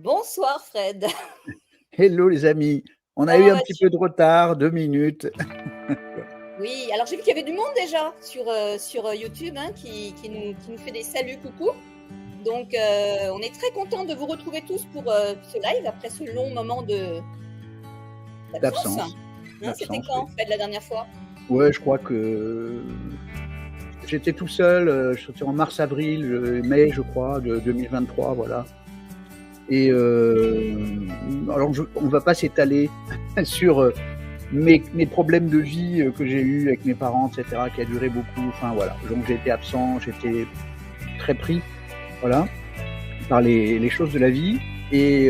Bonsoir Fred. Hello les amis, on a eu Comment un petit vas-tu? peu de retard, 2 minutes. Oui, alors j'ai vu qu'il y avait du monde déjà sur YouTube, hein, qui nous fait des saluts, coucou. Donc on est très content de vous retrouver tous pour ce live après ce long moment d'absence. D'absence. Hein, c'était D'absence, quand oui. Fred la dernière fois? Ouais, je crois que j'étais tout seul, c'était en mars-avril, mai je crois, de 2023, voilà. Et alors on va pas s'étaler sur mes problèmes de vie que j'ai eus avec mes parents, etc., qui a duré beaucoup. Enfin voilà, donc j'ai été absent, j'étais très pris, voilà, par les choses de la vie. Et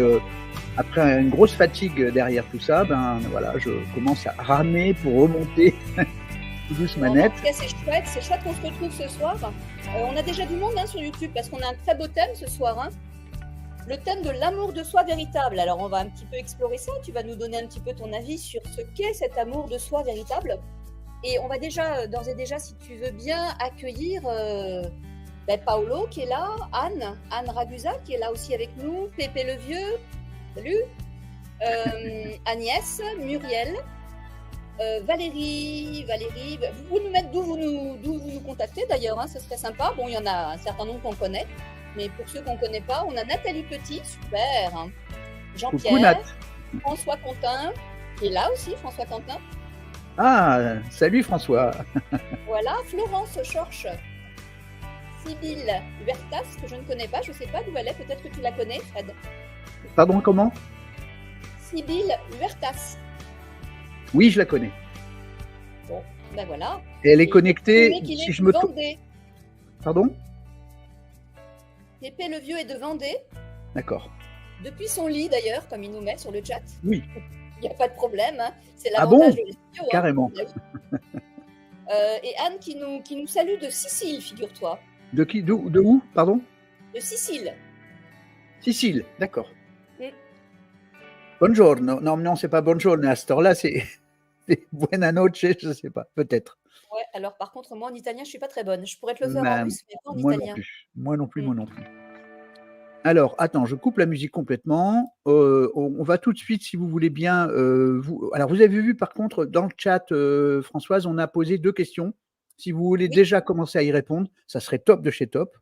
après une grosse fatigue derrière tout ça, ben voilà, je commence à ramer pour remonter tout douce Bon, en manette. tout cas, c'est chouette qu'on se retrouve ce soir. On a déjà du monde, hein, sur YouTube parce qu'on a un très beau thème ce soir, hein. Le thème de l'amour de soi véritable. Alors, on va un petit peu explorer ça. Tu vas nous donner un petit peu ton avis sur ce qu'est cet amour de soi véritable. Et on va déjà, d'ores et déjà, si tu veux bien, accueillir Paolo qui est là, Anne Ragusa qui est là aussi avec nous, Pépé le Vieux, salut, Agnès, Muriel, Valérie, vous pouvez nous mettre d'où vous nous contactez d'ailleurs, hein, ce serait sympa. Bon, il y en a un certain nombre qu'on connaît, mais pour ceux qu'on ne connaît pas, on a Nathalie Petit, super, hein, Coucou Nat. Jean-Pierre, François Quentin, qui est là aussi, François Quentin. Ah, salut François. Voilà, Florence Schorch, Sybille Huertas, que je ne connais pas, je ne sais pas d'où elle est, peut-être que tu la connais, Fred. Pardon, comment? Sybille Huertas. Oui, je la connais. Bon, ben voilà. Et elle est connectée, si je me trompe. Pardon? Pépé le Vieux est de Vendée. D'accord. Depuis son lit d'ailleurs, comme il nous met sur le chat. Oui. Il n'y a pas de problème, hein. C'est l'avantage de l'estudio. Carrément. Et Anne qui nous salue de Sicile, figure-toi. De qui? De où? Pardon? De Sicile. Sicile, d'accord. Buongiorno. Non, c'est pas buongiorno à cette heure-là, c'est buona noche, je ne sais pas, peut-être. Ouais, alors par contre, moi en italien, je suis pas très bonne. Je pourrais te le faire en russe, mais pas en italien. Moi non plus. Alors, attends, je coupe la musique complètement. On va tout de suite, si vous voulez bien. Alors, vous avez vu, par contre, dans le chat, Françoise, on a posé 2 questions. Si vous voulez déjà commencer à y répondre, ça serait top de chez top.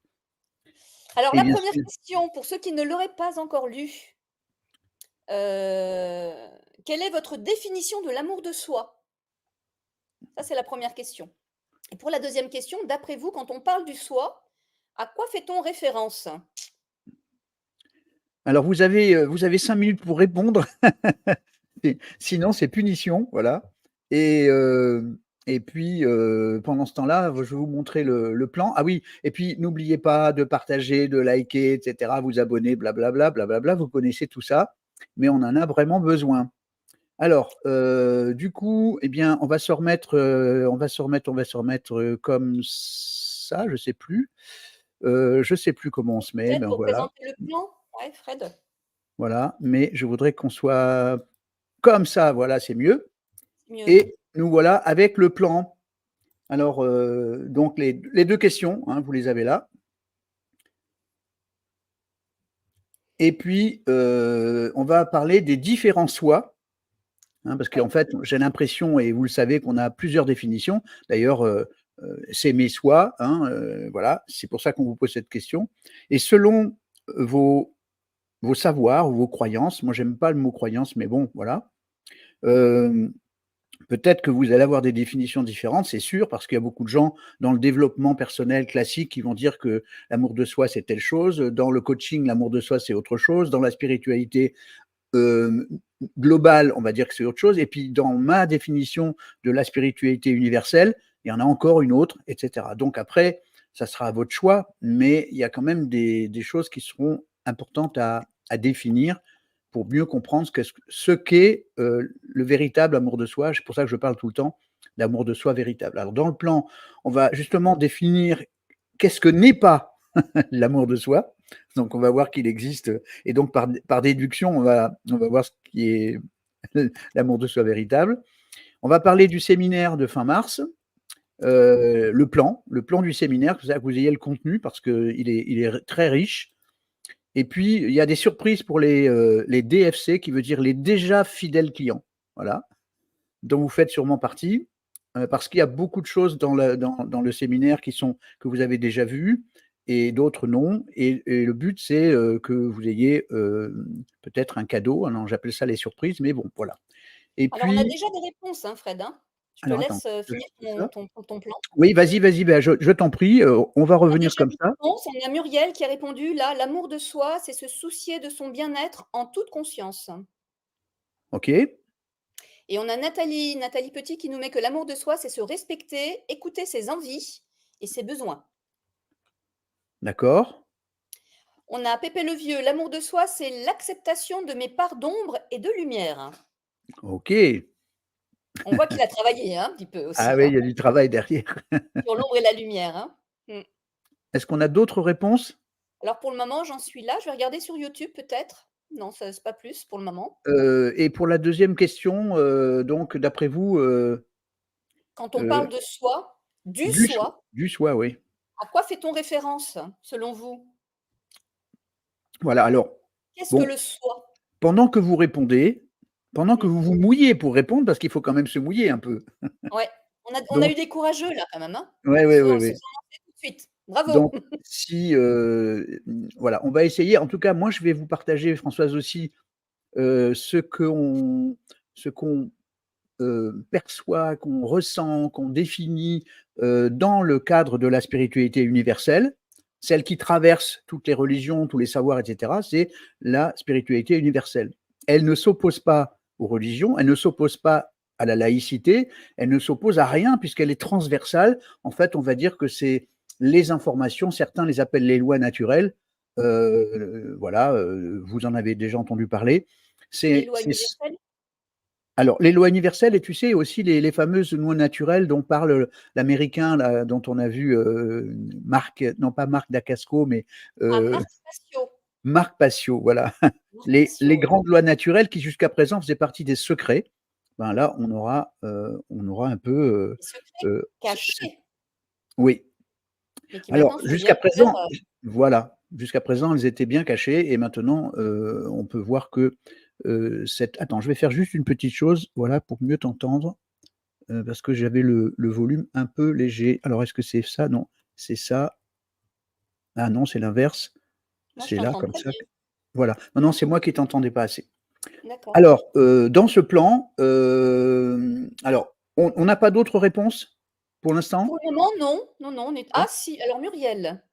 Alors, la première question, pour ceux qui ne l'auraient pas encore lu, quelle est votre définition de l'amour de soi? Ça, c'est la première question. Et pour la deuxième question, d'après vous, quand on parle du soi, à quoi fait-on référence? Alors, vous avez 5 minutes pour répondre. Sinon, c'est punition, voilà. Et puis, pendant ce temps-là, je vais vous montrer le plan. Ah oui, et puis n'oubliez pas de partager, de liker, etc., vous abonner, blablabla, blablabla. Vous connaissez tout ça, mais on en a vraiment besoin. Alors, du coup, eh bien, on va se remettre comme ça, je sais plus. Je sais plus comment on se met, Peut-être ben pour voilà. présenter le plan? Ouais, Fred. Voilà, mais je voudrais qu'on soit comme ça, voilà, c'est mieux. Mieux. Et nous voilà avec le plan. Alors, donc les 2 questions, hein, vous les avez là. Et puis, on va parler des différents soi, hein, parce qu'en fait, j'ai l'impression, et vous le savez, qu'on a plusieurs définitions. D'ailleurs, s'aimer soi, hein, voilà, c'est pour ça qu'on vous pose cette question. Et selon vos savoirs ou vos croyances, moi j'aime pas le mot croyance, mais bon, voilà. Peut-être que vous allez avoir des définitions différentes, c'est sûr, parce qu'il y a beaucoup de gens dans le développement personnel classique qui vont dire que l'amour de soi, c'est telle chose. Dans le coaching, l'amour de soi, c'est autre chose. Dans la spiritualité globale, on va dire que c'est autre chose. Et puis, dans ma définition de la spiritualité universelle, il y en a encore une autre, etc. Donc après, ça sera à votre choix, mais il y a quand même des choses qui seront importantes à définir pour mieux comprendre ce qu'est le véritable amour de soi. C'est pour ça que je parle tout le temps d'amour de soi véritable. Alors, dans le plan, on va justement définir qu'est-ce que n'est pas l'amour de soi. Donc, on va voir qu'il existe. Et donc, par déduction, on va voir ce qui est l'amour de soi véritable. On va parler du séminaire de fin mars. Le plan du séminaire, que vous ayez le contenu, parce qu'il est très riche. Et puis, il y a des surprises pour les DFC, qui veut dire les déjà fidèles clients, voilà, dont vous faites sûrement partie, parce qu'il y a beaucoup de choses dans le séminaire que vous avez déjà vues et d'autres non. Et le but, c'est que vous ayez peut-être un cadeau. Alors, j'appelle ça les surprises, mais bon, voilà. Et Alors, on a puis, déjà des réponses, hein, Fred, hein. Je te alors attends, laisse que je finir trouve ça. ton plan. Oui, vas-y, ben, je t'en prie, on va On a revenir déjà comme des ça. réponses. On a Muriel qui a répondu là, l'amour de soi, c'est se soucier de son bien-être en toute conscience. OK, Et on a Nathalie Petit qui nous met que l'amour de soi, c'est se respecter, écouter ses envies et ses besoins. d'accord. On a Pépé le Vieux, l'amour de soi, c'est l'acceptation de mes parts d'ombre et de lumière. OK. On voit qu'il a travaillé, hein, un petit peu Ah aussi, oui, il hein, y a du travail derrière. sur l'ombre et la lumière, hein. Mmh. Est-ce qu'on a d'autres réponses? Alors pour le moment, j'en suis là. Je vais regarder sur YouTube peut-être. Non, ça c'est pas plus pour le moment. Et pour la deuxième question, donc d'après vous, Quand on parle heu, de soi, du soi, du choix, oui. à quoi fait-on référence selon vous? Voilà, alors, Qu'est-ce que bon, le soi? pendant que vous répondez, pendant que Mmh. vous vous mouillez pour répondre, parce qu'il faut quand même se mouiller un peu. Ouais, on a eu Donc des courageux là quand même, hein. ouais, Ils ouais, se ouais, sont se ouais. sont lancés tout de suite. Bravo! Donc si, voilà, on va essayer. En tout cas, moi, je vais vous partager, Françoise aussi, ce qu'on perçoit, qu'on ressent, qu'on définit dans le cadre de la spiritualité universelle, celle qui traverse toutes les religions, tous les savoirs, etc., c'est la spiritualité universelle. Elle ne s'oppose pas aux religions, elle ne s'oppose pas à la laïcité, elle ne s'oppose à rien puisqu'elle est transversale. En fait, on va dire que c'est les informations, certains les appellent les lois naturelles. Voilà, vous en avez déjà entendu parler. Les C'est lois universelles? alors, les lois universelles et tu sais aussi les fameuses lois naturelles dont parle l'américain là, dont on a vu, Marc non pas Marc Dacascos, mais Ah, heu, Marc Spatio. Marc Passio, voilà. Marc Les Spatio, ouais. grandes lois naturelles qui jusqu'à présent faisaient partie des secrets. Ben là, on aura un peu, Des secrets ce cachés, oui. mais qui Alors maintenant sont bien jusqu'à ouverts, présent voilà, jusqu'à présent, elles étaient bien cachées et maintenant, on peut voir que, cette attends, je vais faire juste une petite chose, voilà, pour mieux t'entendre. Parce que j'avais le volume un peu léger. Alors est-ce que c'est ça? Non, c'est ça. Ah non, c'est l'inverse. moi je C'est là, t'entends comme très ça bien. que voilà. Non, non, c'est moi qui t'entendais pas assez. D'accord. Alors, dans ce plan, alors on n'a pas d'autres réponses pour Pour l'instant? le moment, non. Non, non, on est ah D'accord. si, alors Muriel,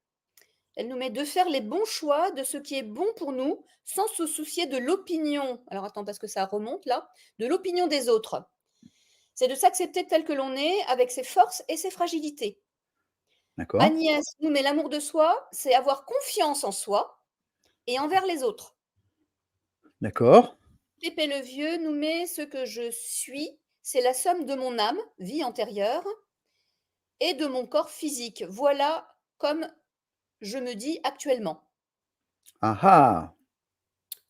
elle nous met de faire les bons choix de ce qui est bon pour nous, sans se soucier de l'opinion alors attends parce que ça remonte là, de l'opinion des autres. C'est de s'accepter tel que l'on est, avec ses forces et ses fragilités. D'accord. Agnès nous met l'amour de soi, c'est avoir confiance en soi et envers les autres. D'accord. Pépé le Vieux nous met ce que je suis, c'est la somme de mon âme, vie antérieure, et de mon corps physique. Voilà comme je me dis actuellement. Ah ah!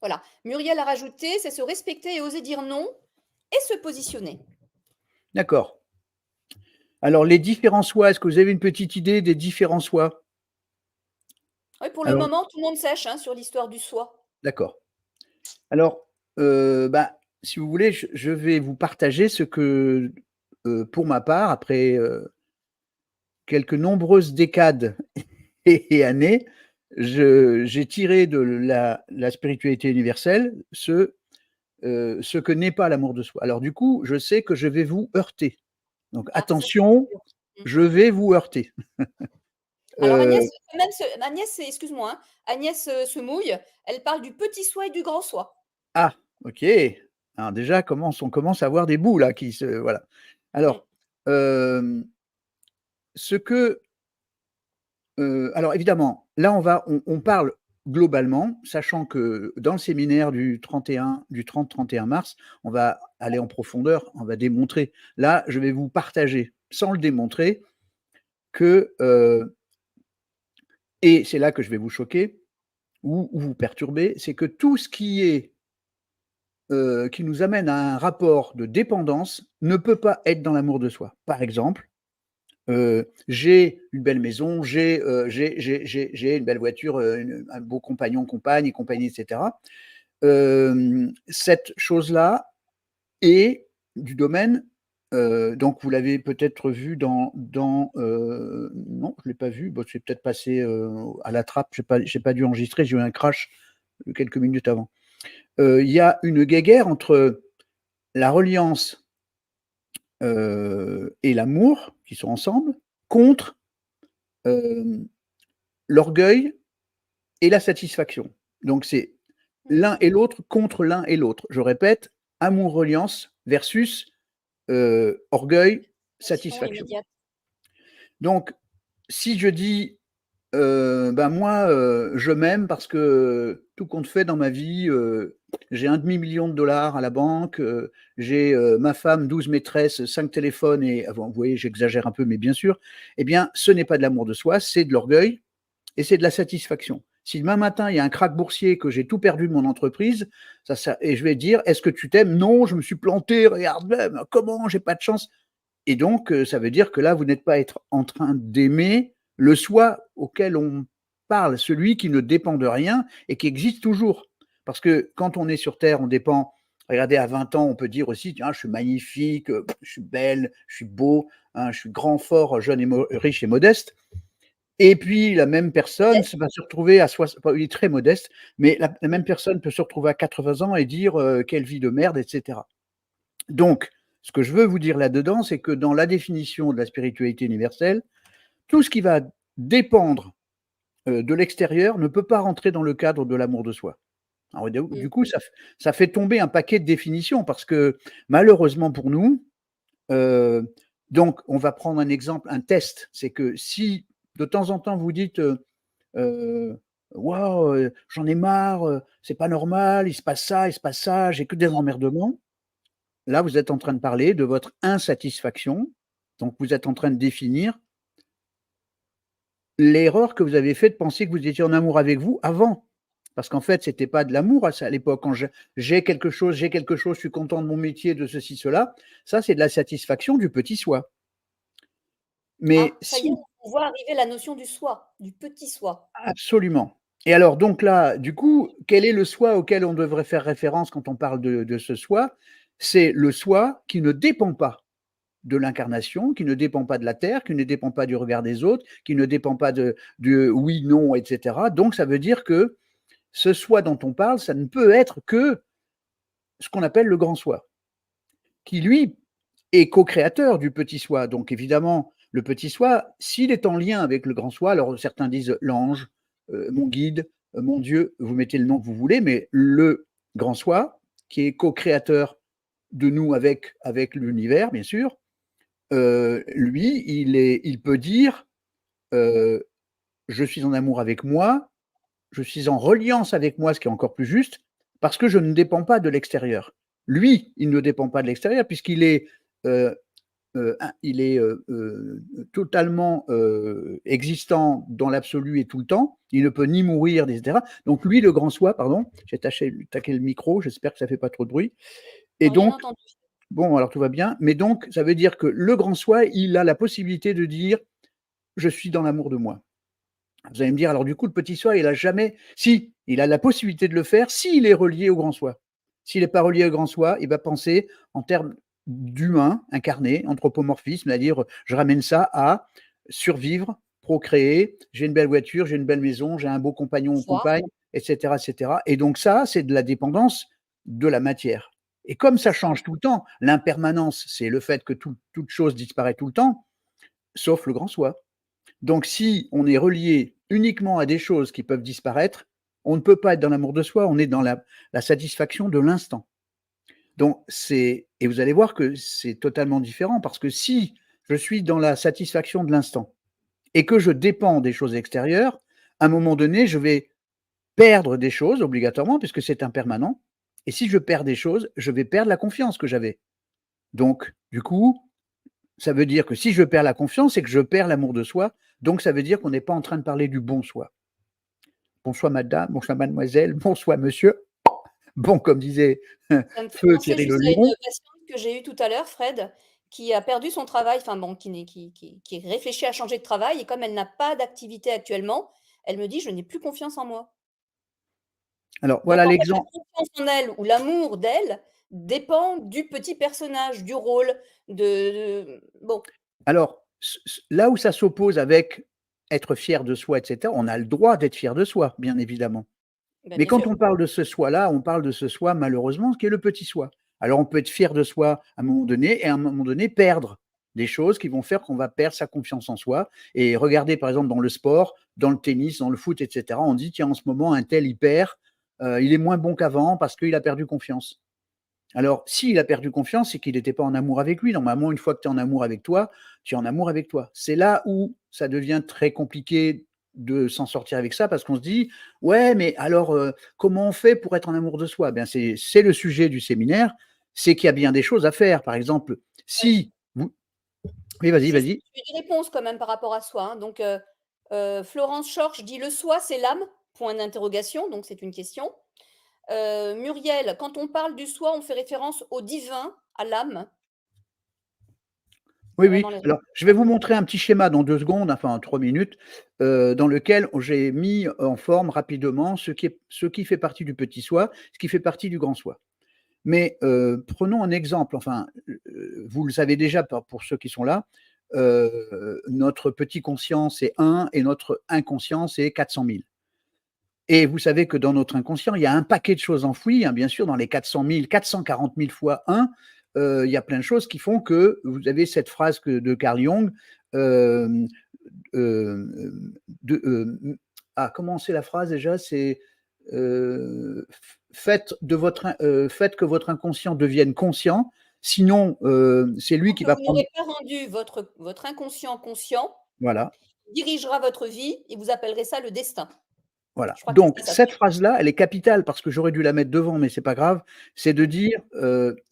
Voilà. Muriel a rajouté, c'est se respecter et oser dire non et se positionner. D'accord. Alors les différents soi, est-ce que vous avez une petite idée des différents soi? Oui, pour le Alors moment, tout le monde sèche hein, sur l'histoire du soi. d'accord. Alors, bah, si vous voulez, je vais vous partager ce que, pour ma part, après, quelques nombreuses décades et années, j'ai tiré de la spiritualité universelle ce que n'est pas l'amour de soi. Alors du coup, je sais que je vais vous heurter. Donc Ah, ça c'est attention, sûr. Mmh. je vais vous heurter. Alors Agnès, Heu, quand même, Agnès, excuse-moi, hein, Agnès se mouille. Elle parle du petit soi et du grand soi. ah, OK. Alors déjà, on commence à avoir des bouts là qui se voilà. Mmh. Alors, hem, ce que alors évidemment, là on parle globalement, sachant que dans le séminaire du 30-31 mars, on va aller en profondeur, on va démontrer. Là, je vais vous partager, sans le démontrer, que, et c'est là que je vais vous choquer ou vous perturber, c'est que tout ce qui nous amène à un rapport de dépendance ne peut pas être dans l'amour de soi. Par exemple, j'ai une belle maison, j'ai une belle voiture, un beau compagnon, compagne et compagnie, etc. Cette chose-là est du domaine, donc vous l'avez peut-être vu dans non, je l'ai pas vu, bon, c'est peut-être passé, à la trappe, j'ai pas dû enregistrer, j'ai eu un crash, quelques minutes avant. Il y a une guéguerre entre la reliance, et l'amour, qui sont ensemble, contre, l'orgueil et la satisfaction. Donc c'est l'un et l'autre contre l'un et l'autre. Je répète, amour, reliance versus, orgueil, satisfaction. Immédiate. Donc si je dis, ben moi, je m'aime parce que tout compte fait dans ma vie, j'ai un demi-million de dollars à la banque, j'ai, ma femme, 12 maîtresses, 5 téléphones et vous voyez, j'exagère un peu, mais bien sûr, eh bien, ce n'est pas de l'amour de soi, c'est de l'orgueil et c'est de la satisfaction. Si demain matin, il y a un krach boursier, que j'ai tout perdu de mon entreprise, et je vais dire, est-ce que tu t'aimes? Non, je me suis planté, regarde même, comment, j'ai pas de chance. Et donc, ça veut dire que là, vous n'êtes pas en train d'aimer le soi auquel on parle, celui qui ne dépend de rien et qui existe toujours. Parce que quand on est sur Terre, on dépend. Regardez, à 20 ans, on peut dire aussi, tiens, je suis magnifique, je suis belle, je suis beau, hein, je suis grand, fort, jeune, et riche et modeste. Et puis, la même personne va se retrouver à 60, il est très modeste, mais la même personne peut se retrouver à 80 ans et dire quelle vie de merde, etc. Donc, ce que je veux vous dire là-dedans, c'est que dans la définition de la spiritualité universelle, tout ce qui va dépendre de l'extérieur ne peut pas rentrer dans le cadre de l'amour de soi. Alors, du coup, ça fait tomber un paquet de définitions parce que malheureusement pour nous, donc on va prendre un exemple, un test, c'est que si de temps en temps vous dites waouh, j'en ai marre, c'est pas normal, il se passe ça, j'ai que des emmerdements. Là, vous êtes en train de parler de votre insatisfaction. Donc, vous êtes en train de définir l'erreur que vous avez fait de penser que vous étiez en amour avec vous avant. Parce qu'en fait, c'était pas de l'amour à l'époque. Quand j'ai quelque chose, je suis content de mon métier, de ceci, cela. Ça, c'est de la satisfaction du petit soi. Mais ça y est, on voit arriver la notion du soi, du petit soi. Absolument. Et alors, donc là, du coup, quel est le soi auquel on devrait faire référence quand on parle de ce soi? C'est le soi qui ne dépend pas de l'incarnation, qui ne dépend pas de la terre, qui ne dépend pas du regard des autres, qui ne dépend pas de oui, non, etc. Donc, ça veut dire que ce soi dont on parle, ça ne peut être que ce qu'on appelle le grand soi, qui lui est co-créateur du petit soi. Donc, évidemment, le petit soi, s'il est en lien avec le grand soi, alors certains disent l'ange, mon guide, mon Dieu, vous mettez le nom que vous voulez, mais le grand soi, qui est co-créateur de nous avec l'univers, bien sûr, lui, il peut dire je suis en amour avec moi, je suis en reliance avec moi, ce qui est encore plus juste, parce que je ne dépends pas de l'extérieur. Lui, il ne dépend pas de l'extérieur puisqu'il est, totalement existant dans l'absolu et tout le temps. Il ne peut ni mourir, etc. Donc lui, le grand soi, pardon, j'ai taqué le micro, j'espère que ça ne fait pas trop de bruit. Et non, donc, bon, alors tout va bien. Mais donc, ça veut dire que le grand soi, il a la possibilité de dire je suis dans l'amour de moi. Vous allez me dire, alors du coup, le petit soi, il a jamais. Si, il a la possibilité de le faire s'il est relié au grand soi. S'il n'est pas relié au grand soi, il va penser en termes d'humain incarné, anthropomorphisme, c'est-à-dire je ramène ça à survivre, procréer, j'ai une belle voiture, j'ai une belle maison, j'ai un beau compagnon ou compagne, etc., etc. Et donc ça, c'est de la dépendance de la matière. Et comme ça change tout le temps, l'impermanence, c'est le fait que toute chose disparaît tout le temps, sauf le grand soi. Donc, si on est relié uniquement à des choses qui peuvent disparaître, on ne peut pas être dans l'amour de soi, on est dans la satisfaction de l'instant. Donc, et vous allez voir que c'est totalement différent parce que si je suis dans la satisfaction de l'instant et que je dépends des choses extérieures, à un moment donné, je vais perdre des choses obligatoirement puisque c'est impermanent. Et si je perds des choses, je vais perdre la confiance que j'avais. Donc, du coup, ça veut dire que si je perds la confiance, c'est que je perds l'amour de soi. Donc, ça veut dire qu'on n'est pas en train de parler du bon soi. Bonsoir madame, bonsoir mademoiselle, bonsoir monsieur. Bon, comme disait Ça me fait feu penser Thierry juste à une Leluron. patiente que j'ai eue tout à l'heure, Fred, qui a perdu son travail, enfin bon, qui réfléchit à changer de travail et comme elle n'a pas d'activité actuellement, elle me dit: «Je n'ai plus confiance en moi». Alors Donc voilà en fait, la l'exemple. confiance en elle ou l'amour d'elle dépend du petit personnage, du rôle, bon, Alors, là où ça s'oppose avec être fier de soi, et cetera, on a le droit d'être fier de soi, bien évidemment. bah, Mais bien quand sûr. on parle de ce soi-là, on parle de ce soi malheureusement qui est le petit soi. Alors on peut être fier de soi à un moment donné et à un moment donné perdre des choses qui vont faire qu'on va perdre sa confiance en soi et regardez par exemple dans le sport, dans le tennis, dans le foot et cetera, on dit: «Tiens en ce moment un tel il perd, il est moins bon qu'avant parce qu'il a perdu confiance». Alors, s'il a perdu confiance, c'est qu'il n'était pas en amour avec lui. Normalement, une fois que tu es en amour avec toi, tu es en amour avec toi. C'est là où ça devient très compliqué de s'en sortir avec ça parce qu'on se dit: «Ouais, mais alors, comment on fait pour être en amour de soi?» Ben, c'est le sujet du séminaire, c'est qu'il y a bien des choses à faire. Par exemple, Ouais. si vous oui, vas-y, Si, si, vas-y. j'ai une réponse quand même par rapport à soi, hein, donc Florence Schorsch dit: «Le soi, c'est l'âme?» Point d'interrogation, donc c'est une question. Muriel: «Quand on parle du soi, on fait référence au divin, à l'âme?» Oui, oui. Vraiment les Alors, je vais ouais. vous montrer un petit schéma dans 2 secondes, enfin en 3 minutes, dans lequel j'ai mis en forme rapidement ce qui fait partie du petit soi, ce qui fait partie du grand soi. Mais prenons un exemple, enfin, vous le savez déjà pour ceux qui sont là, notre petit conscient, c'est 1 et notre inconscient, c'est 400 000. Et vous savez que dans notre inconscient, il y a un paquet de choses enfouies, hein, bien sûr, dans les 400 000, 440 000 fois 1, il y a plein de choses qui font que vous avez cette phrase de Carl Jung, hem, de, comment c'est la phrase déjà? C'est, faites que votre inconscient devienne conscient, sinon, c'est lui Tant qui que va vous prendre n'aurez pas rendu votre inconscient conscient, voilà. dirigera votre vie et vous appellerez ça le destin. Voilà. Je crois que Donc c'est ça. cette phrase-là, elle est capitale parce que j'aurais dû la mettre devant, mais c'est pas grave. C'est de dire,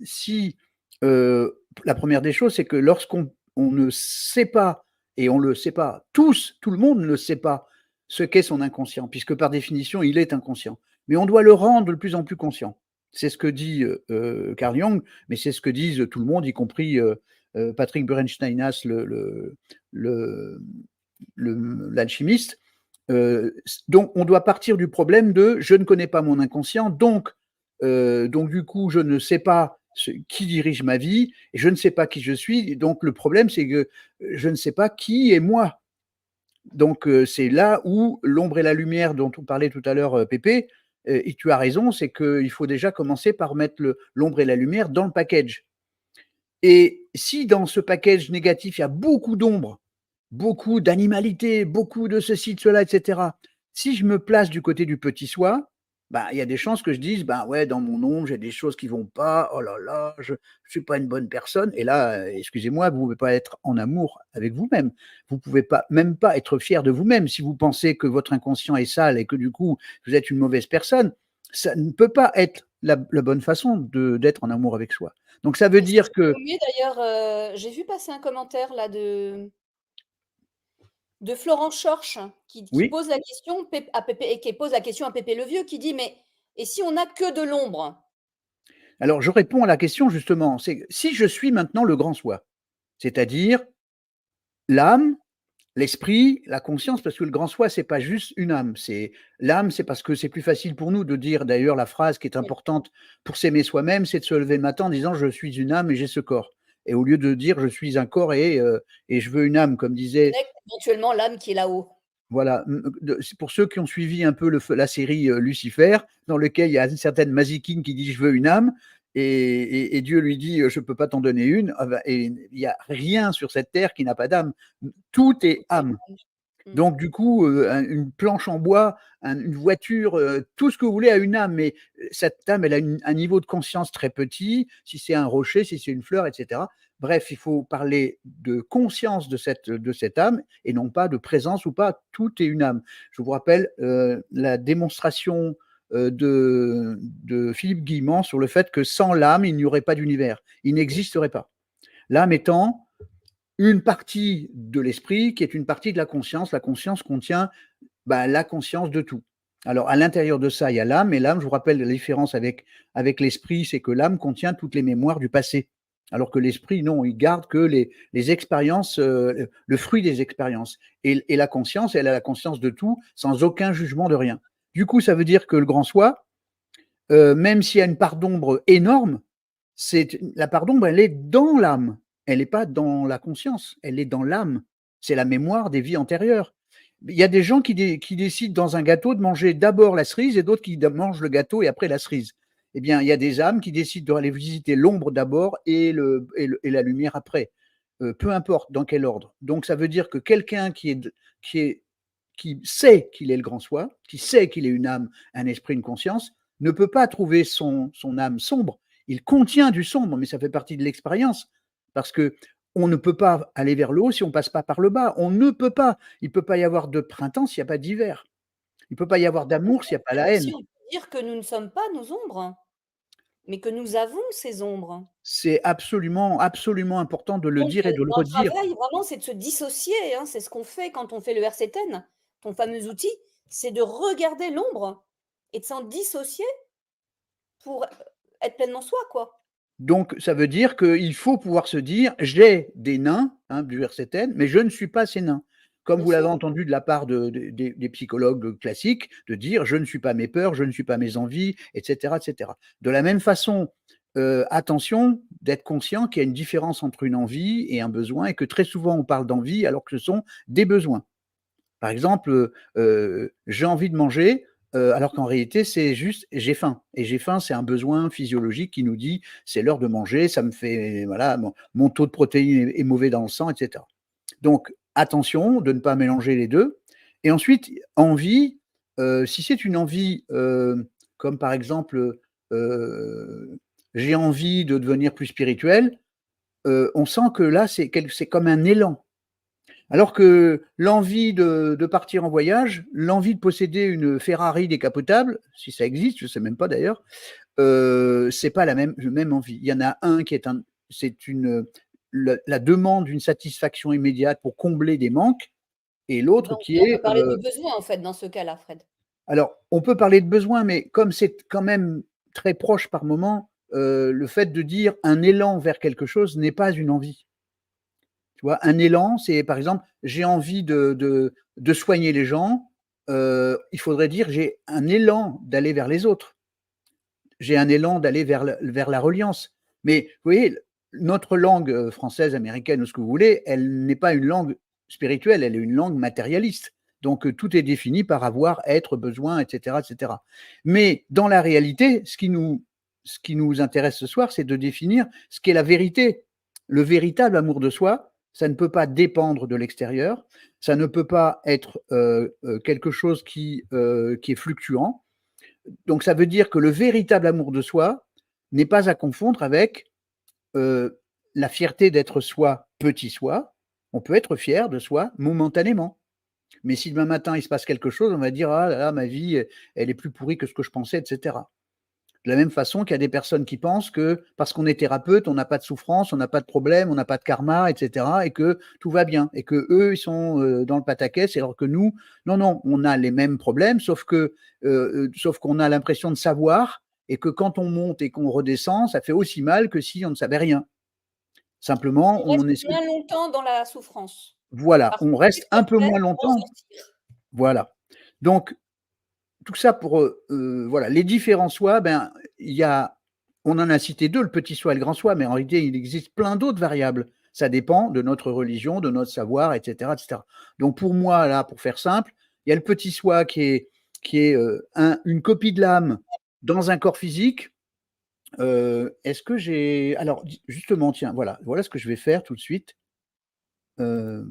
si, la première des choses, c'est que lorsqu'on ne sait pas et on le sait pas tous, tout le monde ne le sait pas, ce qu'est son inconscient, puisque par définition, il est inconscient. Mais on doit le rendre de plus en plus conscient. C'est ce que dit, Carl Jung, mais c'est ce que disent tout le monde, y compris, Patrick Bernsteinas, le l'alchimiste. Donc, on doit partir du problème de je ne connais pas mon inconscient, donc du coup, je ne sais pas qui dirige ma vie, et je ne sais pas qui je suis. Et donc, le problème, c'est que je ne sais pas qui est moi. Donc, c'est là où l'ombre et la lumière dont on parlait tout à l'heure, Pépé, et tu as raison, c'est qu'il faut déjà commencer par mettre l'ombre et la lumière dans le package. Et si dans ce package négatif, il y a beaucoup d'ombre, beaucoup d'animalité, beaucoup de ceci, de cela, et cetera. Si je me place du côté du petit soi, bah, il y a des chances que je dise: «Ben, ouais, dans mon ombre, j'ai des choses qui vont pas. Oh là là, je suis pas une bonne personne» et là, excusez-moi, vous pouvez pas être en amour avec vous-même. Vous pouvez pas même pas être fier de vous-même. Si vous pensez que votre inconscient est sale et que du coup, vous êtes une mauvaise personne, ça ne peut pas être la bonne façon d'être en amour avec soi. Donc ça veut Et c'est ce dire que que vous d'ailleurs, j'ai vu passer un commentaire là de Florent Schorsch qui oui? pose la question à Pépé et qui pose la question à Pépé le Vieux qui dit: «Mais et si on n'a que de l'ombre?» Alors, je réponds à la question justement, c'est si je suis maintenant le grand soi, c'est-à-dire l'âme, l'esprit, la conscience, parce que le grand soi, c'est pas juste une âme, c'est l'âme, c'est parce que c'est plus facile pour nous de dire d'ailleurs la phrase qui est Oui, importante pour s'aimer soi-même, c'est de se lever le matin en disant: «Je suis une âme et j'ai ce corps» et au lieu de dire: «Je suis un corps et je veux une âme», comme disait connecte éventuellement l'âme qui est là-haut. voilà, c'est pour ceux qui ont suivi un peu la série Lucifer, dans lequel il y a une certaine Mazikine qui dit: «Je veux une âme», et Dieu lui dit: «Je ne peux pas t'en donner une». Ah bah, et il n'y a rien sur cette terre qui n'a pas d'âme. Tout est Tout est âme. mmh. Donc du coup, une planche en bois, une voiture, tout ce que vous voulez a une âme, mais cette âme, elle a un niveau de conscience très petit, si c'est un rocher, si c'est une fleur, et cetera. Bref, il faut parler de conscience de cette âme et non pas de présence ou pas, tout est une âme. Je vous rappelle, la démonstration, de Philippe Guillemont sur le fait que sans l'âme, il n'y aurait pas d'univers. Il n'existerait pas. L'âme étant une partie de l'esprit qui est une partie de la conscience. La conscience contient bah, la conscience de tout. Alors, à l'intérieur de ça, il y a l'âme, et l'âme, je vous rappelle la différence avec l'esprit, c'est que l'âme contient toutes les mémoires du passé. Alors que l'esprit, non, il garde que les expériences, le fruit des expériences. Et la conscience, elle a la conscience de tout, sans aucun jugement de rien. Du coup, ça veut dire que le grand soi, même s'il y a une part d'ombre énorme, la part d'ombre, elle est dans l'âme. Elle n'est pas dans la conscience, elle est dans l'âme. C'est la mémoire des vies antérieures. Il y a des gens qui décident dans un gâteau de manger d'abord la cerise et d'autres qui mangent le gâteau et après la cerise. Eh bien, il y a des âmes qui décident d'aller visiter l'ombre d'abord et la lumière après. Peu importe dans quel ordre. Donc, ça veut dire que quelqu'un qui sait qu'il est le grand soi, qui sait qu'il est une âme, un esprit, une conscience, ne peut pas trouver son âme sombre. Il contient du sombre, mais ça fait partie de l'expérience. Parce que on ne peut pas aller vers le haut si on ne passe pas par le bas. On ne peut pas. Il ne peut pas y avoir de printemps s'il n'y a pas d'hiver. Il ne peut pas y avoir d'amour s'il n'y a pas la Aussi, haine. on peut dire que nous ne sommes pas nos ombres, mais que nous avons ces ombres. C'est absolument, absolument important de le Donc, dire et de le un redire. travail vraiment, c'est de se dissocier, hein. C'est ce qu'on fait quand on fait le RCTEN, ton fameux outil, c'est de regarder l'ombre et de s'en dissocier pour être pleinement soi, quoi. Donc, ça veut dire qu'il faut pouvoir se dire: «J'ai des nains, hein, du RCTN, mais je ne suis pas ces nains». Comme Bien vous l'avez sûr. entendu de la part des psychologues classiques, de dire: «Je ne suis pas mes peurs, je ne suis pas mes envies», et cetera, et cetera. De la même façon, attention d'être conscient qu'il y a une différence entre une envie et un besoin et que très souvent on parle d'envie alors que ce sont des besoins. Par exemple, j'ai envie de manger, alors qu'en réalité, c'est juste j'ai faim et j'ai faim, c'est un besoin physiologique qui nous dit: «C'est l'heure de manger, ça me fait voilà, mon taux de protéines est mauvais dans le sang» et cetera. Donc attention de ne pas mélanger les 2. Et ensuite, envie, si c'est une envie, comme par exemple, j'ai envie de devenir plus spirituel, on sent que là, c'est comme un élan. Alors que l'envie de partir en voyage, l'envie de posséder une Ferrari décapotable, si ça existe, je ne sais même pas d'ailleurs, c'est pas la même envie. Il y en a un qui est c'est la demande d'une satisfaction immédiate pour combler des manques et l'autre Donc qui on peut est, parler de besoin, en fait, dans ce cas-là, Fred. alors on peut parler de besoin, mais comme c'est quand même très proche par moment, le fait de dire un élan vers quelque chose n'est pas une envie. Tu vois? Un élan, c'est par exemple, j'ai envie de soigner les gens, il faudrait dire: «J'ai un élan d'aller vers les autres. J'ai un élan d'aller vers la reliance». Mais vous voyez, notre langue, française, américaine ou ce que vous voulez, elle n'est pas une langue spirituelle, elle est une langue matérialiste. Donc, tout est défini par avoir, être, besoin, et cetera, et cetera. Mais dans la réalité, ce qui nous intéresse ce soir, c'est de définir ce qu'est la vérité. Le véritable amour de soi, ça ne peut pas dépendre de l'extérieur, ça ne peut pas être, quelque chose qui est fluctuant. Donc ça veut dire que le véritable amour de soi n'est pas à confondre avec, la fierté d'être soi, petit soi. On peut être fier de soi momentanément. Mais si demain matin il se passe quelque chose, on va dire: «Ah là là, ma vie, elle est plus pourrie que ce que je pensais» et cetera. De la même façon qu'il y a des personnes qui pensent que parce qu'on est thérapeute, on n'a pas de souffrance, on n'a pas de problème, on n'a pas de karma, et cetera, et que tout va bien et qu'eux, ils sont, dans le pataquès, alors que nous, non, non, on a les mêmes problèmes, sauf qu'on a l'impression de savoir et que quand on monte et qu'on redescend, ça fait aussi mal que si on ne savait rien. Simplement, On on reste essaie, moins longtemps dans la souffrance voilà, parce on qu'on sait reste un quoi peu faire moins pour en longtemps, sortir. voilà. Donc tout ça pour, voilà, les différents soi, ben, il y a on en a cité 2, le petit soi et le grand soi, mais en réalité, il existe plein d'autres variables. Ça dépend de notre religion, de notre savoir, et cetera, et cetera. Donc pour moi, là, pour faire simple, il y a le petit soi qui est, une copie de l'âme dans un corps physique. Est-ce que j'ai alors justement, tiens, voilà ce que je vais faire tout de suite.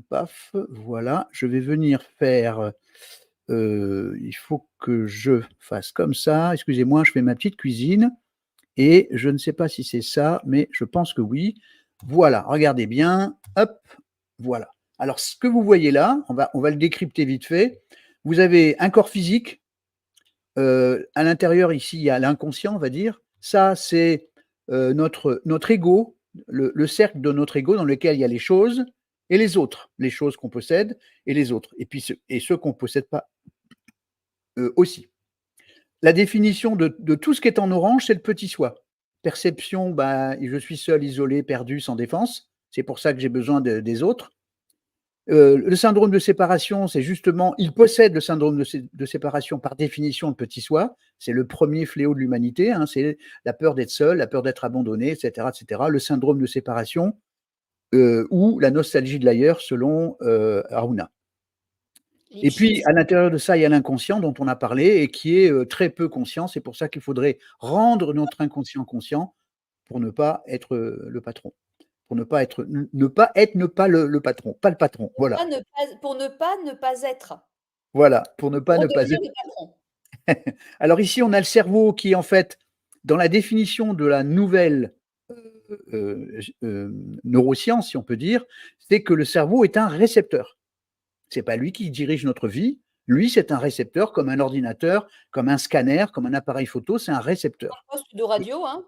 Paf, voilà, je vais venir faire, il faut que je fasse comme ça. Excusez-moi, je fais ma petite cuisine et je ne sais pas si c'est ça, mais je pense que oui. Voilà, regardez bien, hop, voilà. Alors ce que vous voyez là, on va le décrypter vite fait. Vous avez un corps physique, à l'intérieur ici, il y a l'inconscient, on va dire. Ça, c'est, notre ego, le cercle de notre ego dans lequel il y a les choses et les autres, les choses qu'on possède et les autres et puis ceux qu'on ne possède pas, aussi. La définition de tout ce qui est en orange, c'est le petit soi. Perception, bah, je suis seul, isolé, perdu, sans défense. C'est pour ça que j'ai besoin des autres. Le syndrome de séparation, c'est justement, il possède le syndrome de séparation par définition, le petit soi. C'est le premier fléau de l'humanité, hein, c'est la peur d'être seul, la peur d'être abandonné, etc., etc. Le syndrome de séparation ou la nostalgie de l'ailleurs, selon Aruna. Et puis, à l'intérieur de ça, il y a l'inconscient dont on a parlé et qui est très peu conscient. C'est pour ça qu'il faudrait rendre notre inconscient conscient pour ne pas être le patron. Pour ne pas être, ne pas le patron, pas le patron. Voilà. Pour ne pas être. Voilà, pour ne pas être. Le patron. Alors ici, on a le cerveau qui, en fait, dans la définition de la nouvelle neuroscience, si on peut dire, c'est que le cerveau est un récepteur. C'est pas lui qui dirige notre vie. Lui, c'est un récepteur comme un ordinateur, comme un scanner, comme un appareil photo, c'est un récepteur. Un poste de radio, hein.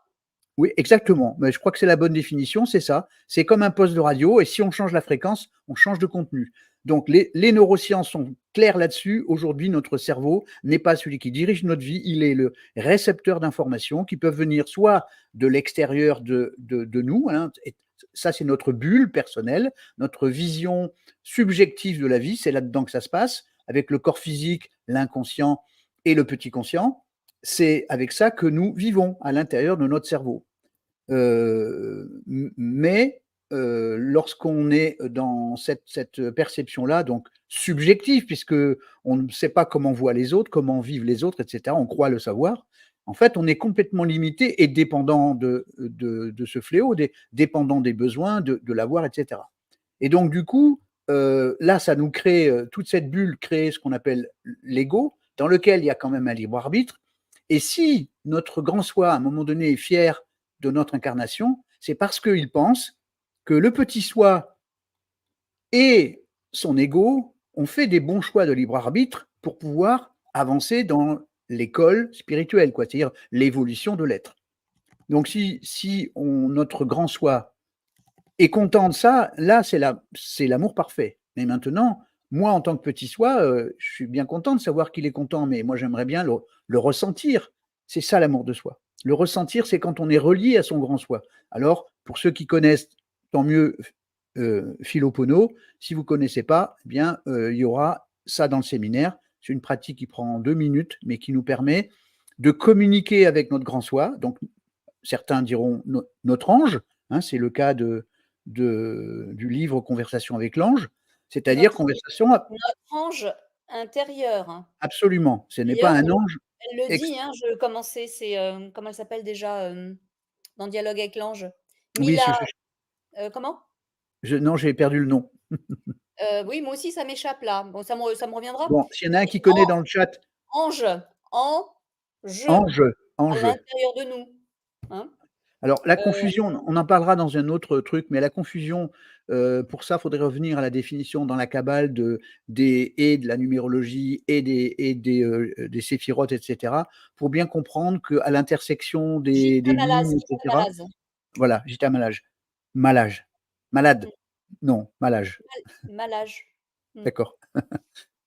Oui, exactement. Mais je crois que c'est la bonne définition, c'est ça. C'est comme un poste de radio et si on change la fréquence, on change de contenu. Donc les neurosciences sont claires là-dessus. Aujourd'hui, notre cerveau n'est pas celui qui dirige notre vie, il est le récepteur d'informations qui peuvent venir soit de l'extérieur de nous, hein, et ça c'est notre bulle personnelle, notre vision subjective de la vie, c'est là-dedans que ça se passe, avec le corps physique, l'inconscient et le petit conscient. C'est avec ça que nous vivons à l'intérieur de notre cerveau. Mais lorsqu'on est dans cette perception-là, donc subjective, puisque on ne sait pas comment voient les autres, comment vivent les autres, etc., on croit le savoir, en fait, on est complètement limité et dépendant de ce fléau, dépendant des besoins, de l'avoir, etc. Et donc, du coup, là, ça nous crée, toute cette bulle crée ce qu'on appelle l'ego, dans lequel il y a quand même un libre arbitre. Et si notre grand soi, à un moment donné, est fier de notre incarnation, c'est parce qu'il pense que le petit soi et son ego ont fait des bons choix de libre arbitre pour pouvoir avancer dans l'école spirituelle, quoi, c'est-à-dire l'évolution de l'être. Donc si notre grand soi est content de ça, là c'est l'amour parfait. Mais maintenant, moi en tant que petit soi, je suis bien content de savoir qu'il est content, mais moi j'aimerais bien le ressentir. C'est ça l'amour de soi. Le ressentir, c'est quand on est relié à son grand soi. Alors, pour ceux qui connaissent, tant mieux Philopono. Si vous ne connaissez pas, eh bien, il y aura ça dans le séminaire. C'est une pratique qui prend 2 minutes, mais qui nous permet de communiquer avec notre grand soi. Donc, certains diront notre ange, hein, c'est le cas du livre Conversation avec l'ange, c'est-à-dire conversation. Notre ange intérieur. Hein. Absolument, ce n'est pas un ange. Elle le dit, hein, comment elle s'appelle déjà dans Dialogue avec l'ange Mila. Oui, comment Non, j'ai perdu le nom. Oui, moi aussi, ça m'échappe là. Bon, ça me reviendra. Bon, s'il y en a un qui connaît dans le chat. Ange. Ange. À l'intérieur de nous. Hein. Alors, la confusion, on en parlera dans un autre truc, mais la confusion, pour ça, il faudrait revenir à la définition dans la Kabbale de la numérologie et des séphirotes, etc., pour bien comprendre qu'à l'intersection des lignes, etc. Voilà, Gita Malage. Malade. Non, Malage. Malage. D'accord.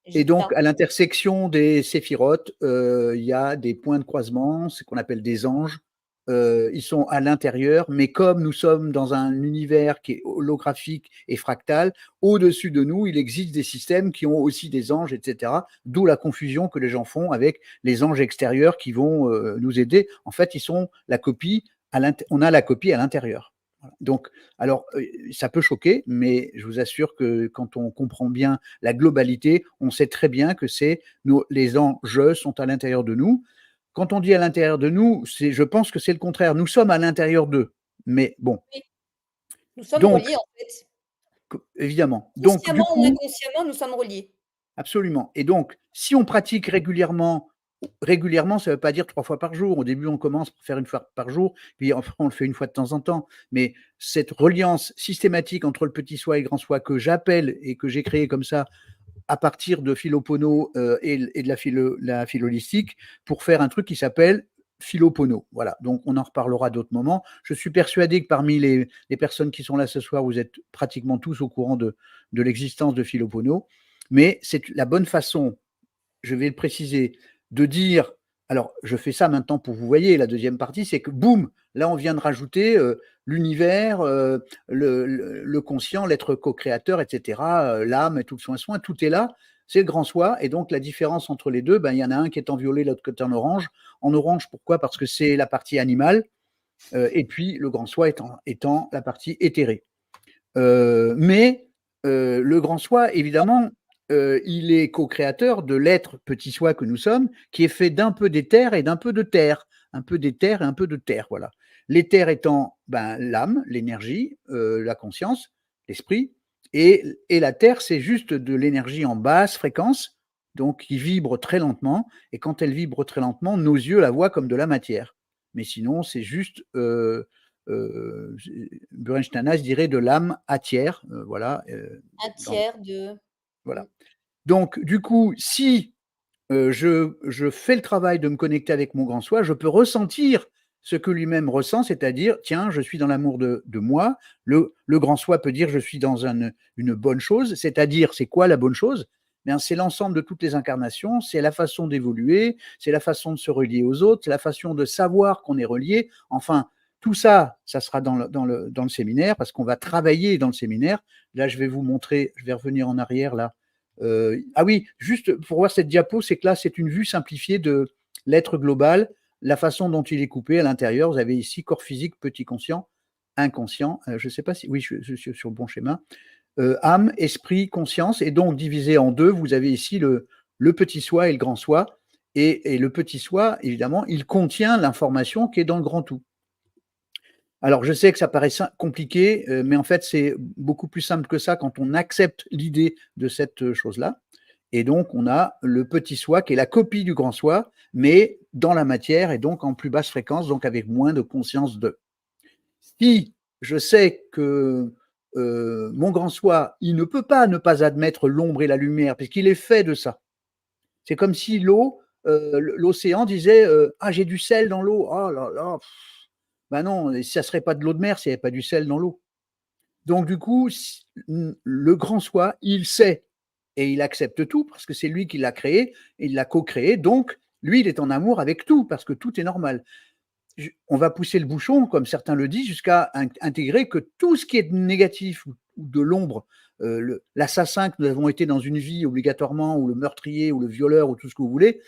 Et donc, à l'intersection des séphirotes, il y a des points de croisement, ce qu'on appelle des anges. Ils sont à l'intérieur, mais comme nous sommes dans un univers qui est holographique et fractal, au-dessus de nous, il existe des systèmes qui ont aussi des anges, etc. D'où la confusion que les gens font avec les anges extérieurs qui vont nous aider. En fait, ils sont la copie, on a la copie à l'intérieur. Donc, alors, ça peut choquer, mais je vous assure que quand on comprend bien la globalité, on sait très bien que les anges sont à l'intérieur de nous. Quand on dit à l'intérieur de nous, je pense que c'est le contraire. Nous sommes à l'intérieur d'eux. Mais bon. Oui. Nous sommes reliés, en fait. Évidemment. Consciemment ou inconsciemment, nous sommes reliés. Absolument. Et donc, si on pratique régulièrement, ça ne veut pas dire 3 fois par jour. Au début, on commence par faire 1 fois par jour, puis on le fait 1 fois de temps en temps. Mais cette reliance systématique entre le petit soi et le grand soi que j'appelle et que j'ai créé comme ça à partir de Philopono et de la philolistique pour faire un truc qui s'appelle Philopono. Voilà, donc on en reparlera d'autres moments. Je suis persuadé que parmi les personnes qui sont là ce soir, vous êtes pratiquement tous au courant de l'existence de Philopono, mais c'est la bonne façon, je vais le préciser, de dire Alors, je fais ça maintenant pour vous voyez, la deuxième partie, c'est que boum, là, on vient de rajouter l'univers, le conscient, l'être co-créateur, etc., l'âme et tout le soin, tout est là, c'est le grand soi. Et donc, la différence entre les deux, ben, il y en a un qui est en violet, l'autre qui est en orange. En orange, pourquoi? Parce que c'est la partie animale, et puis le grand soi étant la partie éthérée. Mais le grand soi, évidemment, il est co-créateur de l'être petit soi que nous sommes, qui est fait d'un peu d'éther et d'un peu de terre. Un peu d'éther et un peu de terre, voilà. L'éther étant ben, l'âme, l'énergie, la conscience, l'esprit, et la terre, c'est juste de l'énergie en basse fréquence, donc qui vibre très lentement, et quand elle vibre très lentement, nos yeux la voient comme de la matière. Mais sinon, c'est juste Bernstein dirait de l'âme à tiers, voilà. Un tiers de. Voilà. Donc, du coup, si je fais le travail de me connecter avec mon grand soi, je peux ressentir ce que lui-même ressent, c'est-à-dire, tiens, je suis dans l'amour de moi. Le grand soi peut dire, je suis dans une bonne chose, c'est-à-dire, c'est quoi la bonne chose? Bien, c'est l'ensemble de toutes les incarnations, c'est la façon d'évoluer, c'est la façon de se relier aux autres, c'est la façon de savoir qu'on est relié. Enfin, tout ça, ça sera dans le séminaire, parce qu'on va travailler dans le séminaire. Là, je vais vous montrer, je vais revenir en arrière, là. Ah oui, juste pour voir cette diapo, c'est que là, c'est une vue simplifiée de l'être global, la façon dont il est coupé à l'intérieur. Vous avez ici corps physique, petit conscient, inconscient. Je ne sais pas si... Oui, je suis sur le bon schéma. Âme, esprit, conscience. Et donc, divisé en deux, vous avez ici le petit soi et le grand soi. Et le petit soi, évidemment, il contient l'information qui est dans le grand tout. Alors, je sais que ça paraît compliqué, mais en fait, c'est beaucoup plus simple que ça quand on accepte l'idée de cette chose-là. Et donc, on a le petit soi qui est la copie du grand soi, mais dans la matière et donc en plus basse fréquence, donc avec moins de conscience de. Si je sais que mon grand soi, il ne peut pas ne pas admettre l'ombre et la lumière, puisqu'il est fait de ça. C'est comme si l'océan disait ah, j'ai du sel dans l'eau, oh là là. Ben non, ça ne serait pas de l'eau de mer s'il n'y avait pas du sel dans l'eau. Donc, du coup, le grand soi, il sait et il accepte tout parce que c'est lui qui l'a créé et il l'a co-créé. Donc, lui, il est en amour avec tout parce que tout est normal. On va pousser le bouchon, comme certains le disent, jusqu'à intégrer que tout ce qui est négatif ou de l'ombre, l'assassin que nous avons été dans une vie obligatoirement, ou le meurtrier, ou le violeur, ou tout ce que vous voulez,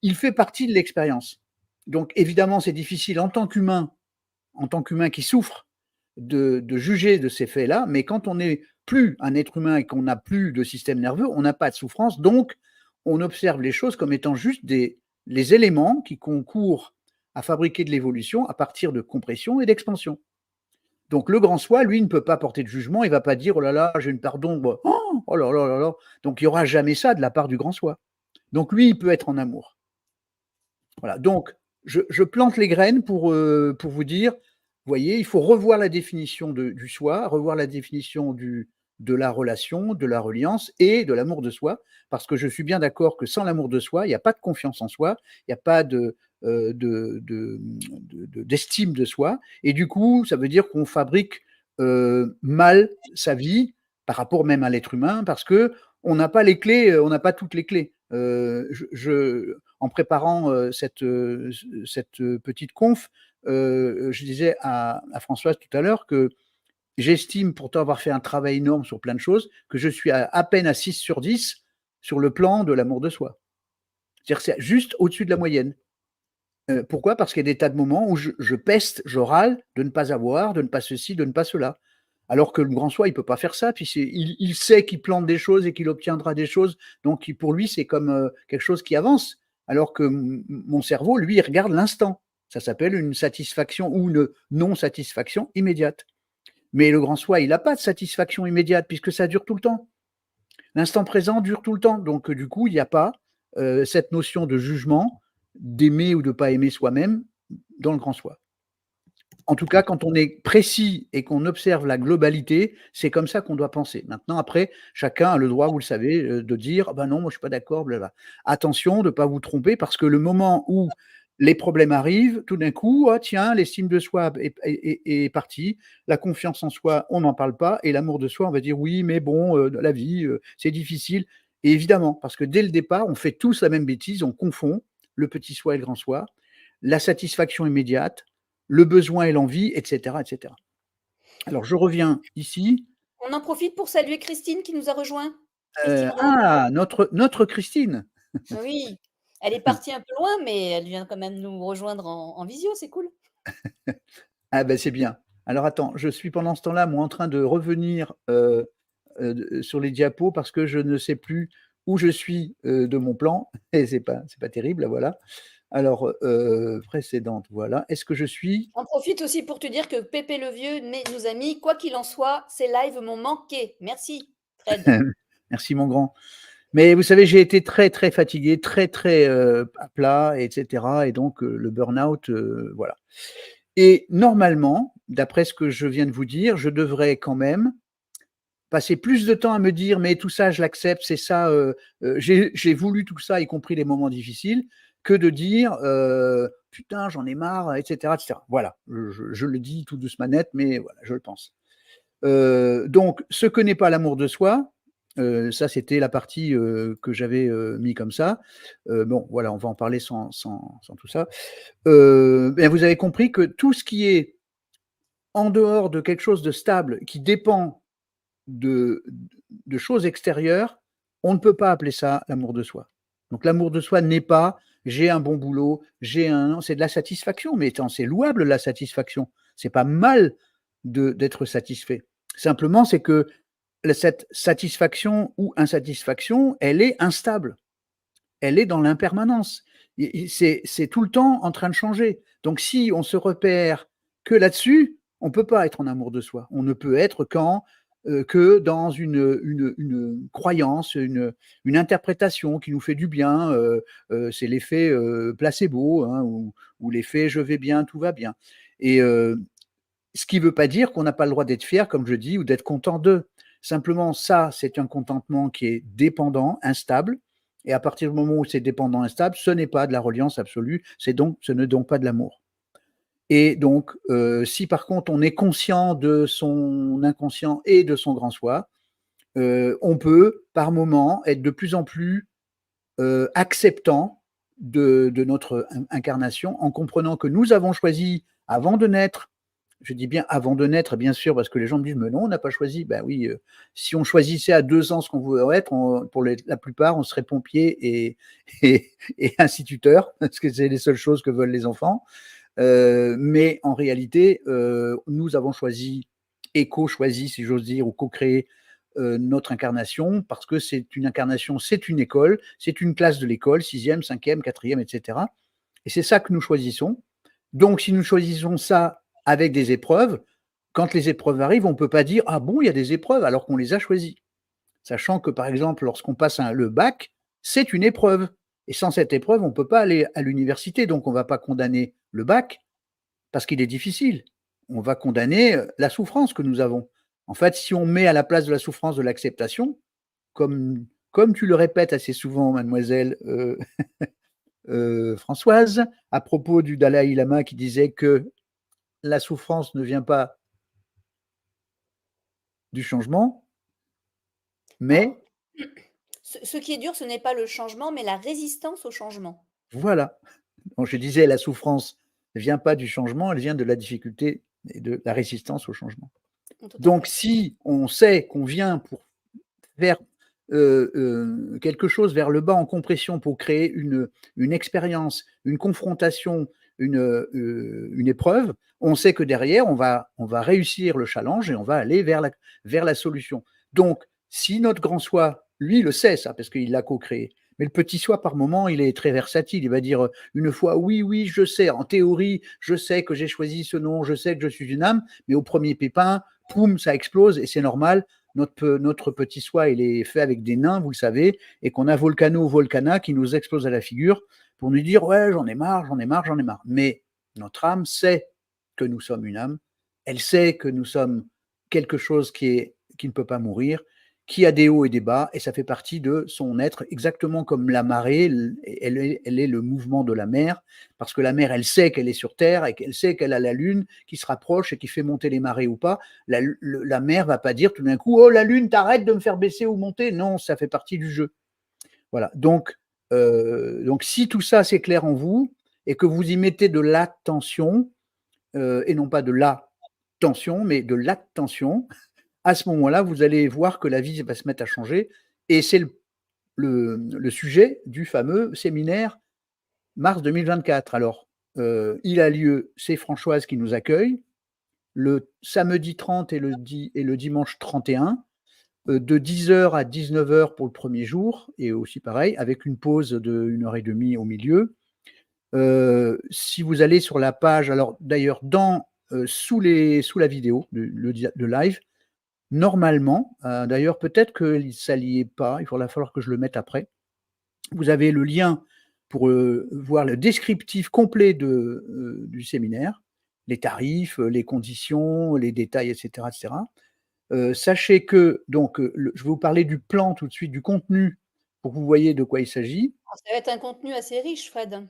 il fait partie de l'expérience. Donc, évidemment, c'est difficile en tant qu'humain qui souffre, de juger de ces faits-là, mais quand on n'est plus un être humain et qu'on n'a plus de système nerveux, on n'a pas de souffrance, donc on observe les choses comme étant juste les éléments qui concourent à fabriquer de l'évolution à partir de compression et d'expansion. Donc le grand soi, lui, ne peut pas porter de jugement, il ne va pas dire « oh là là, j'ai une part d'ombre, oh là là là là ». Donc il n'y aura jamais ça de la part du grand soi. Donc lui, il peut être en amour. Voilà, donc je plante les graines pour vous dire, vous voyez, il faut revoir la définition du soi, revoir la définition de la relation, de la reliance et de l'amour de soi, parce que je suis bien d'accord que sans l'amour de soi, il n'y a pas de confiance en soi, il n'y a pas d'estime de soi, et du coup, ça veut dire qu'on fabrique mal sa vie par rapport même à l'être humain, parce que on n'a pas les clés, on n'a pas toutes les clés. En préparant cette petite conf, je disais à Françoise tout à l'heure que j'estime, pourtant avoir fait un travail énorme sur plein de choses, que je suis à peine à 6 sur 10 sur le plan de l'amour de soi. C'est-à-dire que c'est juste au-dessus de la moyenne. Pourquoi? Parce qu'il y a des tas de moments où je peste, je râle de ne pas avoir, de ne pas ceci, de ne pas cela. Alors que le grand soi, il ne peut pas faire ça, puis il sait qu'il plante des choses et qu'il obtiendra des choses, donc pour lui, c'est comme quelque chose qui avance. Alors que mon cerveau, lui, il regarde l'instant. Ça s'appelle une satisfaction ou une non-satisfaction immédiate. Mais le grand soi, il n'a pas de satisfaction immédiate puisque ça dure tout le temps. L'instant présent dure tout le temps. Donc, du coup, il n'y a pas cette notion de jugement, d'aimer ou de ne pas aimer soi-même dans le grand soi. En tout cas, quand on est précis et qu'on observe la globalité, c'est comme ça qu'on doit penser. Maintenant, après, chacun a le droit, vous le savez, de dire ah ben non, moi je suis pas d'accord, blablabla. Attention de ne pas vous tromper, parce que le moment où les problèmes arrivent, tout d'un coup, ah tiens, l'estime de soi est partie, la confiance en soi, on n'en parle pas, et l'amour de soi, on va dire oui, mais bon, la vie, c'est difficile. Et évidemment, parce que dès le départ, on fait tous la même bêtise, on confond le petit soi et le grand soi, la satisfaction immédiate, le besoin et l'envie, etc., etc. Alors, je reviens ici. On en profite pour saluer Christine qui nous a rejoint. Christine Grand. Notre Christine. Oui, elle est partie un peu loin, mais elle vient quand même nous rejoindre en visio, c'est cool. Ah ben c'est bien. Alors attends, je suis pendant ce temps-là, moi, en train de revenir sur les diapos parce que je ne sais plus où je suis de mon plan et c'est pas terrible, là, voilà. Alors, précédente, voilà. Est-ce que je suis On profite aussi pour te dire que Pépé le Vieux nous a mis, quoi qu'il en soit, ces lives m'ont manqué. Merci, Fred. Merci mon grand. Mais vous savez, j'ai été très, très fatigué, très, très à plat, etc. Et donc, le burn-out, voilà. Et normalement, d'après ce que je viens de vous dire, je devrais quand même passer plus de temps à me dire mais tout ça je l'accepte, c'est ça, j'ai voulu tout ça, y compris les moments difficiles, que de dire putain j'en ai marre, etc., etc. Voilà, je le dis tout douce manette, mais voilà, je le pense. Donc ce que n'est pas l'amour de soi, ça c'était la partie que j'avais mis comme ça. Bon voilà, on va en parler sans tout ça. Ben, vous avez compris que tout ce qui est en dehors de quelque chose de stable, qui dépend de, de choses extérieures, on ne peut pas appeler ça l'amour de soi. Donc l'amour de soi n'est pas j'ai un bon boulot, c'est de la satisfaction, mais c'est louable la satisfaction. C'est pas mal d'être satisfait. Simplement, c'est que cette satisfaction ou insatisfaction, elle est instable. Elle est dans l'impermanence. C'est tout le temps en train de changer. Donc si on se repère que là-dessus, on ne peut pas être en amour de soi. On ne peut être que dans une croyance, une interprétation qui nous fait du bien. C'est l'effet placebo, hein, ou l'effet je vais bien, tout va bien. Et ce qui ne veut pas dire qu'on n'a pas le droit d'être fier, comme je dis, ou d'être content d'eux. Simplement, ça, c'est un contentement qui est dépendant, instable. Et à partir du moment où c'est dépendant, instable, ce n'est pas de la reliance absolue, ce n'est donc pas de l'amour. Et donc, si par contre on est conscient de son inconscient et de son grand soi, on peut par moment être de plus en plus acceptant de notre incarnation en comprenant que nous avons choisi avant de naître. Je dis bien avant de naître, bien sûr, parce que les gens me disent mais non, on n'a pas choisi. Ben oui, si on choisissait à 2 ans ce qu'on voudrait être, pour la plupart, on serait pompier et instituteur, parce que c'est les seules choses que veulent les enfants. Mais en réalité, nous avons choisi et co-choisi, si j'ose dire, ou co-créé notre incarnation, parce que c'est une incarnation, c'est une école, c'est une classe de l'école, 6e, 5e, 4e, etc. Et c'est ça que nous choisissons. Donc, si nous choisissons ça avec des épreuves, quand les épreuves arrivent, on ne peut pas dire ah bon, il y a des épreuves alors qu'on les a choisies. Sachant que, par exemple, lorsqu'on passe le bac, c'est une épreuve. Et sans cette épreuve, on ne peut pas aller à l'université. Donc, on ne va pas condamner le bac parce qu'il est difficile. On va condamner la souffrance que nous avons. En fait, si on met à la place de la souffrance de l'acceptation, comme tu le répètes assez souvent, mademoiselle Françoise, à propos du Dalai Lama qui disait que la souffrance ne vient pas du changement, mais Ce qui est dur, ce n'est pas le changement, mais la résistance au changement. voilà. Donc, je disais, la souffrance ne vient pas du changement, elle vient de la difficulté et de la résistance au changement. Donc, si on sait qu'on vient pour faire quelque chose vers le bas en compression pour créer une expérience, une confrontation, une épreuve, on sait que derrière, on va réussir le challenge et on va aller vers la solution. Donc, si notre grand soi, lui, le sait ça, parce qu'il l'a co-créé, mais le petit soi, par moment, il est très versatile. Il va dire une fois, oui, je sais, en théorie, je sais que j'ai choisi ce nom, je sais que je suis une âme, mais au premier pépin, poum, ça explose et c'est normal. Notre petit soi, il est fait avec des nains, vous le savez, et qu'on a Volcana qui nous explose à la figure pour nous dire ouais, j'en ai marre. Mais notre âme sait que nous sommes une âme, elle sait que nous sommes quelque chose qui ne peut pas mourir, qui a des hauts et des bas, et ça fait partie de son être, exactement comme la marée, elle est le mouvement de la mer, parce que la mer, elle sait qu'elle est sur Terre, et qu'elle sait qu'elle a la Lune qui se rapproche et qui fait monter les marées ou pas. La mer va pas dire tout d'un coup, oh la Lune, t'arrêtes de me faire baisser ou monter. Non, ça fait partie du jeu. Voilà, donc Donc, si tout ça, c'est clair en vous et que vous y mettez de l'attention, et non pas de la tension, mais de l'attention, à ce moment-là, vous allez voir que la vie va se mettre à changer. Et c'est le sujet du fameux séminaire mars 2024. Alors, il a lieu, c'est Françoise qui nous accueille, le samedi 30 et le dimanche 31, de 10h à 19h pour le premier jour, et aussi pareil, avec une pause de 1h30 au milieu. Si vous allez sur la page, alors d'ailleurs, sous la vidéo de live, normalement, d'ailleurs, peut-être que ça n'y est pas, il va falloir que je le mette après. Vous avez le lien pour voir le descriptif complet du séminaire, les tarifs, les conditions, les détails, etc. etc. Sachez que, donc, je vais vous parler du plan tout de suite, du contenu, pour que vous voyez de quoi il s'agit. Ça va être un contenu assez riche, Fred.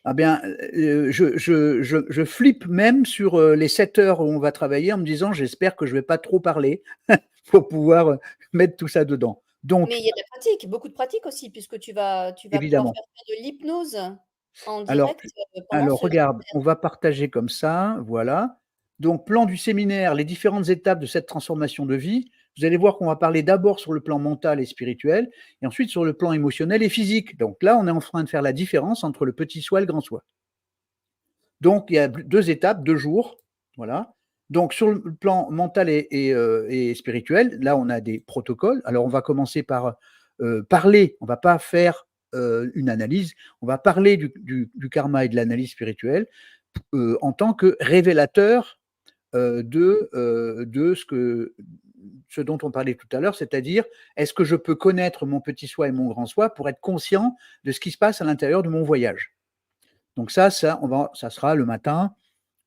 Ah bien, je flippe même sur les 7 heures où on va travailler en me disant j'espère que je ne vais pas trop parler pour pouvoir mettre tout ça dedans. Donc, Mais il y a de la pratique, beaucoup de pratique aussi, puisque tu vas pouvoir évidemment. faire de l'hypnose en Alors, direct pendant ce regarde, on va partager comme ça, voilà. Donc, plan du séminaire, les différentes étapes de cette transformation de vie. Vous allez voir qu'on va parler d'abord sur le plan mental et spirituel, et ensuite sur le plan émotionnel et physique. Donc là, on est en train de faire la différence entre le petit soi et le grand soi. Donc, il y a 2 étapes, 2 jours, voilà. Donc, sur le plan mental et spirituel, là, on a des protocoles. Alors, on va commencer par parler, on ne va pas faire une analyse, on va parler du karma et de l'analyse spirituelle en tant que révélateur de ce dont on parlait tout à l'heure, c'est-à-dire, est-ce que je peux connaître mon petit soi et mon grand soi pour être conscient de ce qui se passe à l'intérieur de mon voyage? Donc ça sera le matin,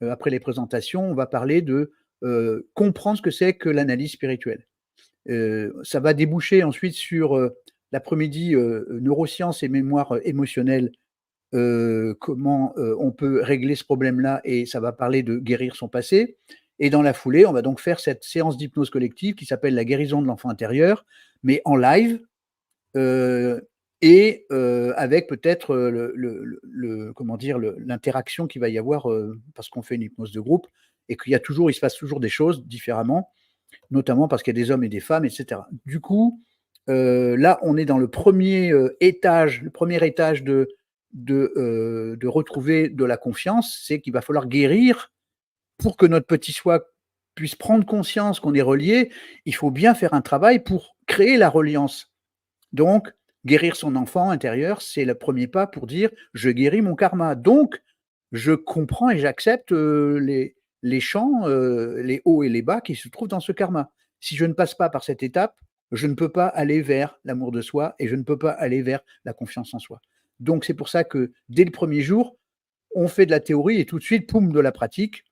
après les présentations, on va parler de comprendre ce que c'est que l'analyse spirituelle. Ça va déboucher ensuite sur l'après-midi neurosciences et mémoire émotionnelle, comment on peut régler ce problème-là, et ça va parler de guérir son passé. Et dans la foulée, on va donc faire cette séance d'hypnose collective qui s'appelle la guérison de l'enfant intérieur, mais en live, et avec peut-être comment dire, l'interaction qu'il va y avoir parce qu'on fait une hypnose de groupe et il se passe toujours des choses différemment, notamment parce qu'il y a des hommes et des femmes, etc. Du coup, là, on est dans le premier étage de retrouver de la confiance, c'est qu'il va falloir guérir pour que notre petit soi puisse prendre conscience qu'on est relié. Il faut bien faire un travail pour créer la reliance. Donc, guérir son enfant intérieur, c'est le premier pas pour dire je guéris mon karma. Donc, je comprends et j'accepte les champs, les hauts et les bas qui se trouvent dans ce karma. Si je ne passe pas par cette étape, je ne peux pas aller vers l'amour de soi et je ne peux pas aller vers la confiance en soi. Donc, c'est pour ça que dès le premier jour, on fait de la théorie et tout de suite, poum, de la pratique.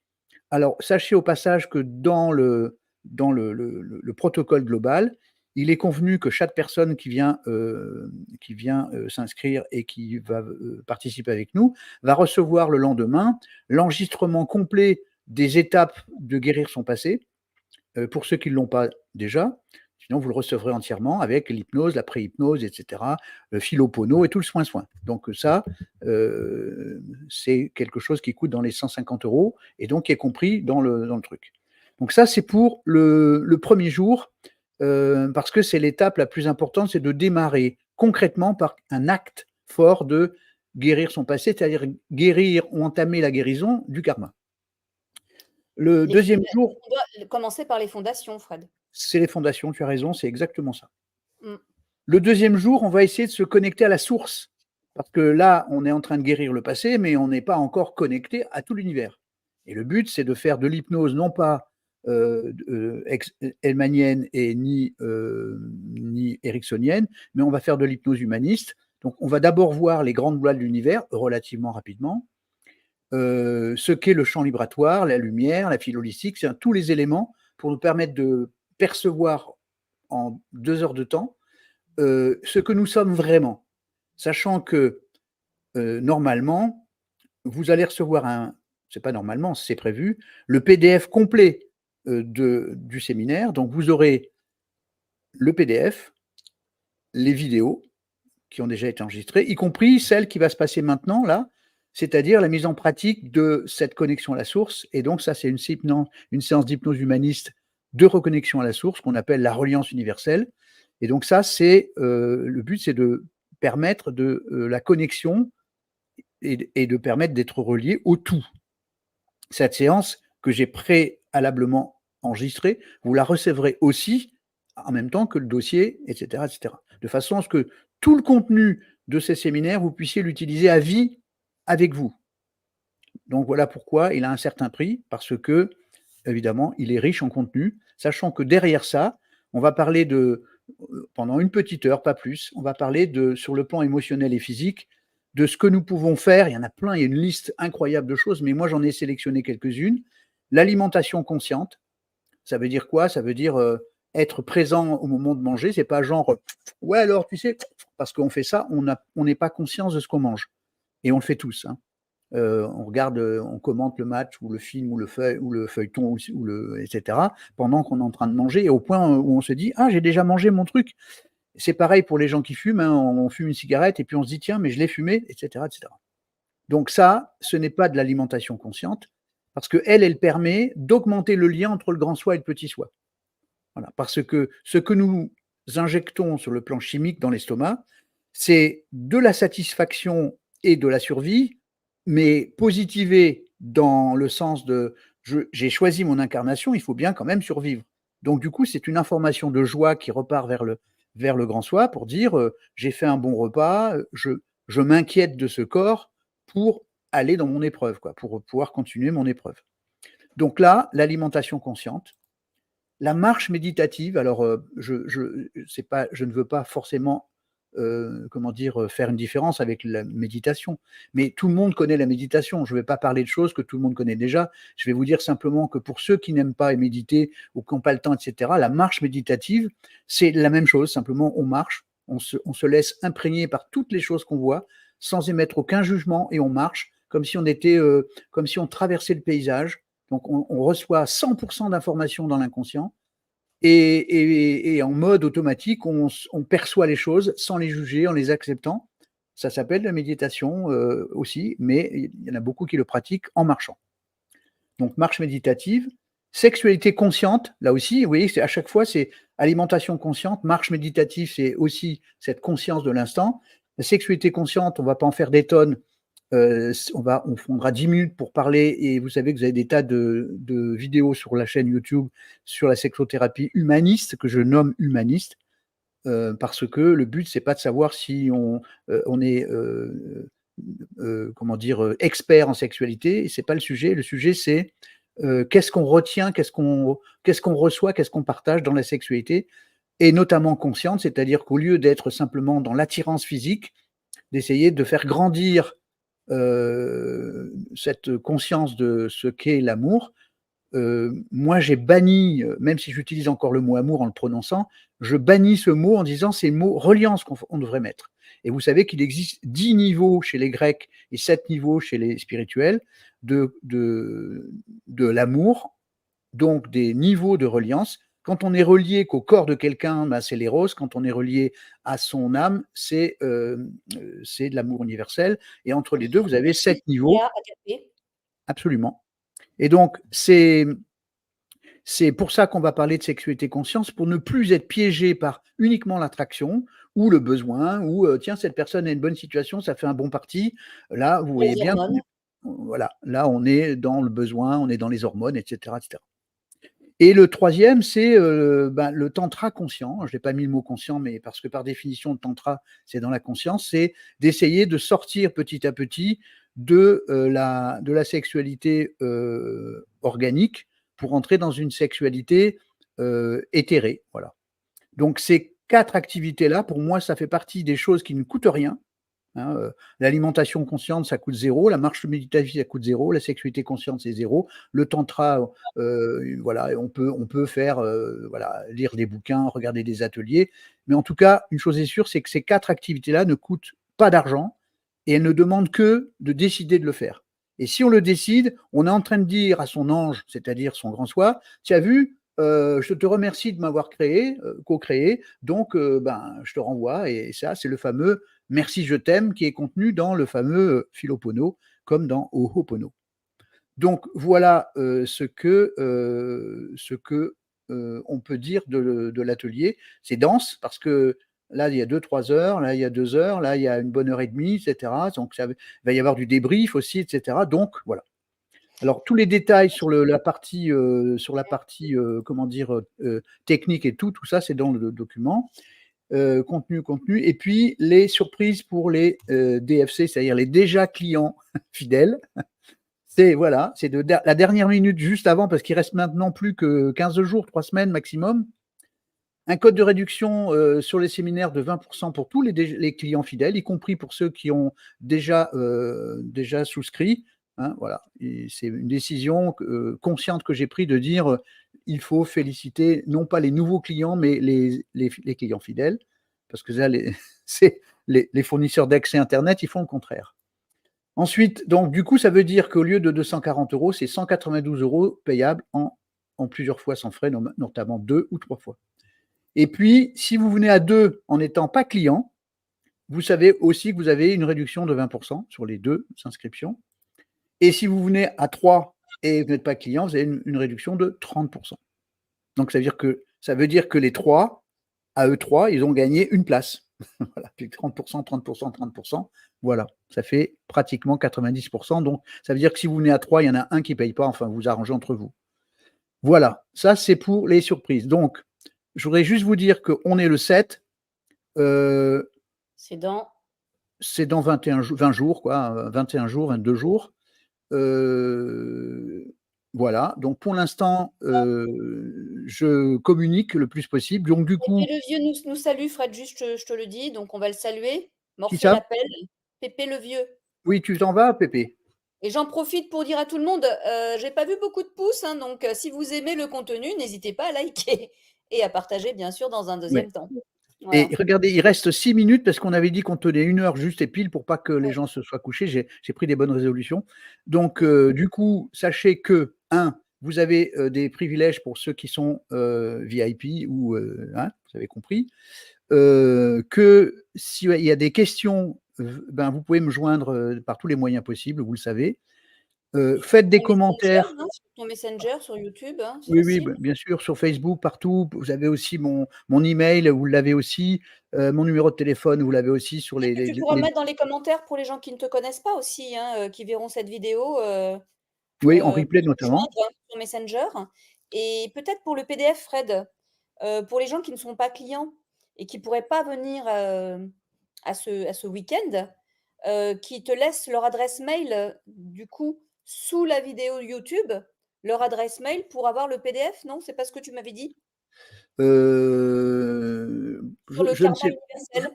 Alors, sachez au passage que dans le protocole global, il est convenu que chaque personne qui vient s'inscrire et qui va participer avec nous va recevoir le lendemain l'enregistrement complet des étapes de guérir son passé, pour ceux qui ne l'ont pas déjà. Sinon, vous le recevrez entièrement avec l'hypnose, la pré-hypnose, etc., le philopono et tout le soin-soin. Donc ça, c'est quelque chose qui coûte dans les 150 € et donc qui est compris dans le truc. Donc ça, c'est pour le premier jour, parce que c'est l'étape la plus importante, c'est de démarrer concrètement par un acte fort de guérir son passé, c'est-à-dire guérir ou entamer la guérison du karma. Le deuxième jour, on doit commencer par les fondations, Fred. c'est les fondations, tu as raison, c'est exactement ça. Mmh. Le deuxième jour, on va essayer de se connecter à la source. Parce que là, on est en train de guérir le passé, mais on n'est pas encore connecté à tout l'univers. Et le but, c'est de faire de l'hypnose, non pas hellmanienne et ni ericksonienne, mais on va faire de l'hypnose humaniste. Donc, on va d'abord voir les grandes lois de l'univers relativement rapidement, ce qu'est le champ vibratoire, la lumière, la fibre holistique, c'est tous les éléments pour nous permettre de percevoir en 2 heures de temps ce que nous sommes vraiment, sachant que normalement, vous allez recevoir c'est pas normalement, c'est prévu, le PDF complet du séminaire. Donc vous aurez le PDF, les vidéos, qui ont déjà été enregistrées, y compris celle qui va se passer maintenant, là, c'est-à-dire la mise en pratique de cette connexion à la source. Et donc, ça, c'est une séance d'hypnose humaniste de reconnexion à la source qu'on appelle la reliance universelle. Et donc, ça, c'est le but, c'est de permettre de la connexion et de permettre d'être relié au tout. Cette séance que j'ai préalablement enregistrée, vous la recevrez aussi en même temps que le dossier, etc., etc. De façon à ce que tout le contenu de ces séminaires, vous puissiez l'utiliser à vie avec vous. Donc voilà pourquoi il a un certain prix, parce que, évidemment, il est riche en contenu, sachant que derrière ça, on va parler pendant une petite heure, pas plus, on va parler sur le plan émotionnel et physique, de ce que nous pouvons faire. Il y en a plein, il y a une liste incroyable de choses, mais moi j'en ai sélectionné quelques-unes. L'alimentation consciente, ça veut dire quoi? Ça veut dire être présent au moment de manger. C'est pas genre, ouais, alors tu sais, parce qu'on fait ça, on n'est pas conscience de ce qu'on mange. Et on le fait tous. Hein. On regarde, on commente le match ou le film ou le feuilleton etc. pendant qu'on est en train de manger, et au point où on se dit, ah, j'ai déjà mangé mon truc. C'est pareil pour les gens qui fument, hein, on fume une cigarette et puis on se dit, tiens, mais je l'ai fumé, etc., etc. Donc ça, ce n'est pas de l'alimentation consciente, parce qu'elle permet d'augmenter le lien entre le grand soi et le petit soi. Voilà, parce que ce que nous injectons sur le plan chimique dans l'estomac, c'est de la satisfaction et de la survie, mais positivé dans le sens de j'ai choisi mon incarnation, il faut bien quand même survivre. Donc du coup, c'est une information de joie qui repart vers le grand soi pour dire j'ai fait un bon repas, je m'inquiète de ce corps pour aller dans mon épreuve, quoi, pour pouvoir continuer mon épreuve. Donc là, l'alimentation consciente, la marche méditative, alors je ne veux pas forcément faire une différence avec la méditation, mais tout le monde connaît la méditation. Je ne vais pas parler de choses que tout le monde connaît déjà. Je vais vous dire simplement que pour ceux qui n'aiment pas méditer ou qui n'ont pas le temps, etc., la marche méditative, c'est la même chose. Simplement, on marche, on se laisse imprégner par toutes les choses qu'on voit, sans émettre aucun jugement, et on marche comme si on traversait le paysage. Donc, on reçoit 100% d'informations dans l'inconscient, et en mode automatique, on perçoit les choses sans les juger, en les acceptant. Ça s'appelle la méditation aussi, mais il y en a beaucoup qui le pratiquent en marchant. Donc, marche méditative. Sexualité consciente, là aussi, vous voyez, à chaque fois, c'est alimentation consciente. Marche méditative, c'est aussi cette conscience de l'instant. La sexualité consciente, on ne va pas en faire des tonnes. On prendra 10 minutes pour parler, et vous savez que vous avez des tas de vidéos sur la chaîne YouTube sur la sexothérapie humaniste, que je nomme humaniste, parce que le but, c'est pas de savoir si on est expert en sexualité, et c'est pas le sujet. Le sujet, c'est qu'est-ce qu'on retient, qu'est-ce qu'on reçoit, qu'est-ce qu'on partage dans la sexualité, et notamment consciente, c'est-à-dire qu'au lieu d'être simplement dans l'attirance physique, d'essayer de faire grandir cette conscience de ce qu'est l'amour. Moi, j'ai banni, même si j'utilise encore le mot amour en le prononçant, je bannis ce mot en disant c'est le mot reliance qu'on devrait mettre. Et vous savez qu'il existe 10 niveaux chez les Grecs et 7 niveaux chez les spirituels de l'amour, donc des niveaux de reliance. Quand on est relié qu'au corps de quelqu'un, ben c'est l'éros. Quand on est relié à son âme, c'est de l'amour universel. Et entre les deux, vous avez 7 niveaux. Absolument. Et donc, c'est pour ça qu'on va parler de sexualité conscience, pour ne plus être piégé par uniquement l'attraction ou le besoin, ou tiens, cette personne a une bonne situation, ça fait un bon parti. Là, vous voyez bien, voilà, là, on est dans le besoin, on est dans les hormones, etc., etc. Et le troisième, c'est le tantra conscient. Je n'ai pas mis le mot conscient, mais parce que par définition, le tantra, c'est dans la conscience, c'est d'essayer de sortir petit à petit de la sexualité organique pour entrer dans une sexualité éthérée. Voilà. Donc ces 4 activités-là, pour moi, ça fait partie des choses qui ne coûtent rien. Hein, l'alimentation consciente, ça coûte 0. La marche méditative, ça coûte 0. La sexualité consciente, c'est 0. Le tantra, voilà, on peut faire, lire des bouquins, regarder des ateliers. Mais en tout cas, une chose est sûre, c'est que ces 4 activités-là ne coûtent pas d'argent, et elles ne demandent que de décider de le faire. Et si on le décide, on est en train de dire à son ange, c'est-à-dire son grand soi, tu as vu, je te remercie de m'avoir co-créé, donc je te renvoie, et ça, c'est le fameux « merci, je t'aime » qui est contenu dans le fameux Philopono, comme dans Ho'opono. Donc voilà ce que on peut dire de l'atelier. C'est dense parce que là, il y a 2-3 heures, là, il y a 2 heures, là, il y a une bonne heure et demie, etc. Donc, il va y avoir du débrief aussi, etc. Donc, voilà. Alors, tous les détails sur la partie, comment dire, technique et tout ça, c'est dans le document. Contenu. Et puis, les surprises pour les DFC, c'est-à-dire les déjà clients fidèles. C'est voilà, c'est de la dernière minute juste avant, parce qu'il reste maintenant plus que 15 jours, 3 semaines maximum. Un code de réduction sur les séminaires de 20% pour tous les clients fidèles, y compris pour ceux qui ont déjà souscrit. Hein, voilà. C'est une décision consciente que j'ai prise de dire il faut féliciter non pas les nouveaux clients, mais les clients fidèles, parce que là, les fournisseurs d'accès Internet, ils font le contraire. Ensuite, donc du coup, ça veut dire qu'au lieu de 240 €, c'est 192 € payables en plusieurs fois sans frais, notamment 2 ou 3 fois. Et puis, si vous venez à 2 en n'étant pas client, vous savez aussi que vous avez une réduction de 20% sur les 2 inscriptions. Et si vous venez à 3 et vous n'êtes pas client, vous avez une réduction de 30%. Donc, ça veut dire que les 3, à eux 3, ils ont gagné une place. Voilà, puis 30%, 30%, 30%. Voilà, ça fait pratiquement 90%. Donc, ça veut dire que si vous venez à 3, il y en a un qui ne paye pas. Enfin, vous arrangez entre vous. Voilà, ça, c'est pour les surprises. Donc, je voudrais juste vous dire qu'on est le 7. C'est dans 20 jours, quoi, 21 jours, 22 jours. Voilà, donc pour l'instant, je communique le plus possible. Donc, du coup. Pépé le Vieux nous salue, Fred, juste je te le dis, donc on va le saluer. Qui Morphée ça? l'appelle. Pépé le Vieux. Oui, tu t'en vas, Pépé? Et j'en profite pour dire à tout le monde, j'ai pas vu beaucoup de pouces, hein, donc si vous aimez le contenu, n'hésitez pas à liker et à partager, bien sûr, dans un Ouais. deuxième temps. Voilà. Et regardez, il reste 6 minutes parce qu'on avait dit qu'on tenait 1 heure juste et pile pour pas que les Ouais. gens se soient couchés. J'ai pris des bonnes résolutions. Donc, du coup, sachez que, vous avez des privilèges pour ceux qui sont VIP ou, hein, vous avez compris. Que s'il y a des questions, vous pouvez me joindre par tous les moyens possibles, vous le savez. Faites des commentaires. Hein, sur ton Messenger, sur YouTube, hein, c'est Oui, oui, facile. bien sûr, sur Facebook, partout. Vous avez aussi mon email, vous l'avez aussi. Mon numéro de téléphone, vous l'avez aussi sur Et tu pourras mettre dans les commentaires pour les gens qui ne te connaissent pas aussi, hein, qui verront cette vidéo, oui, en replay pour te notamment. joindre sur Messenger. Et peut-être pour le PDF, Fred, pour les gens qui ne sont pas clients et qui ne pourraient pas venir à ce week-end, qui te laissent leur adresse mail, du coup, sous la vidéo YouTube, leur adresse mail pour avoir le PDF, non? C'est pas ce que tu m'avais dit? Sur le Je ne karma sais. universel?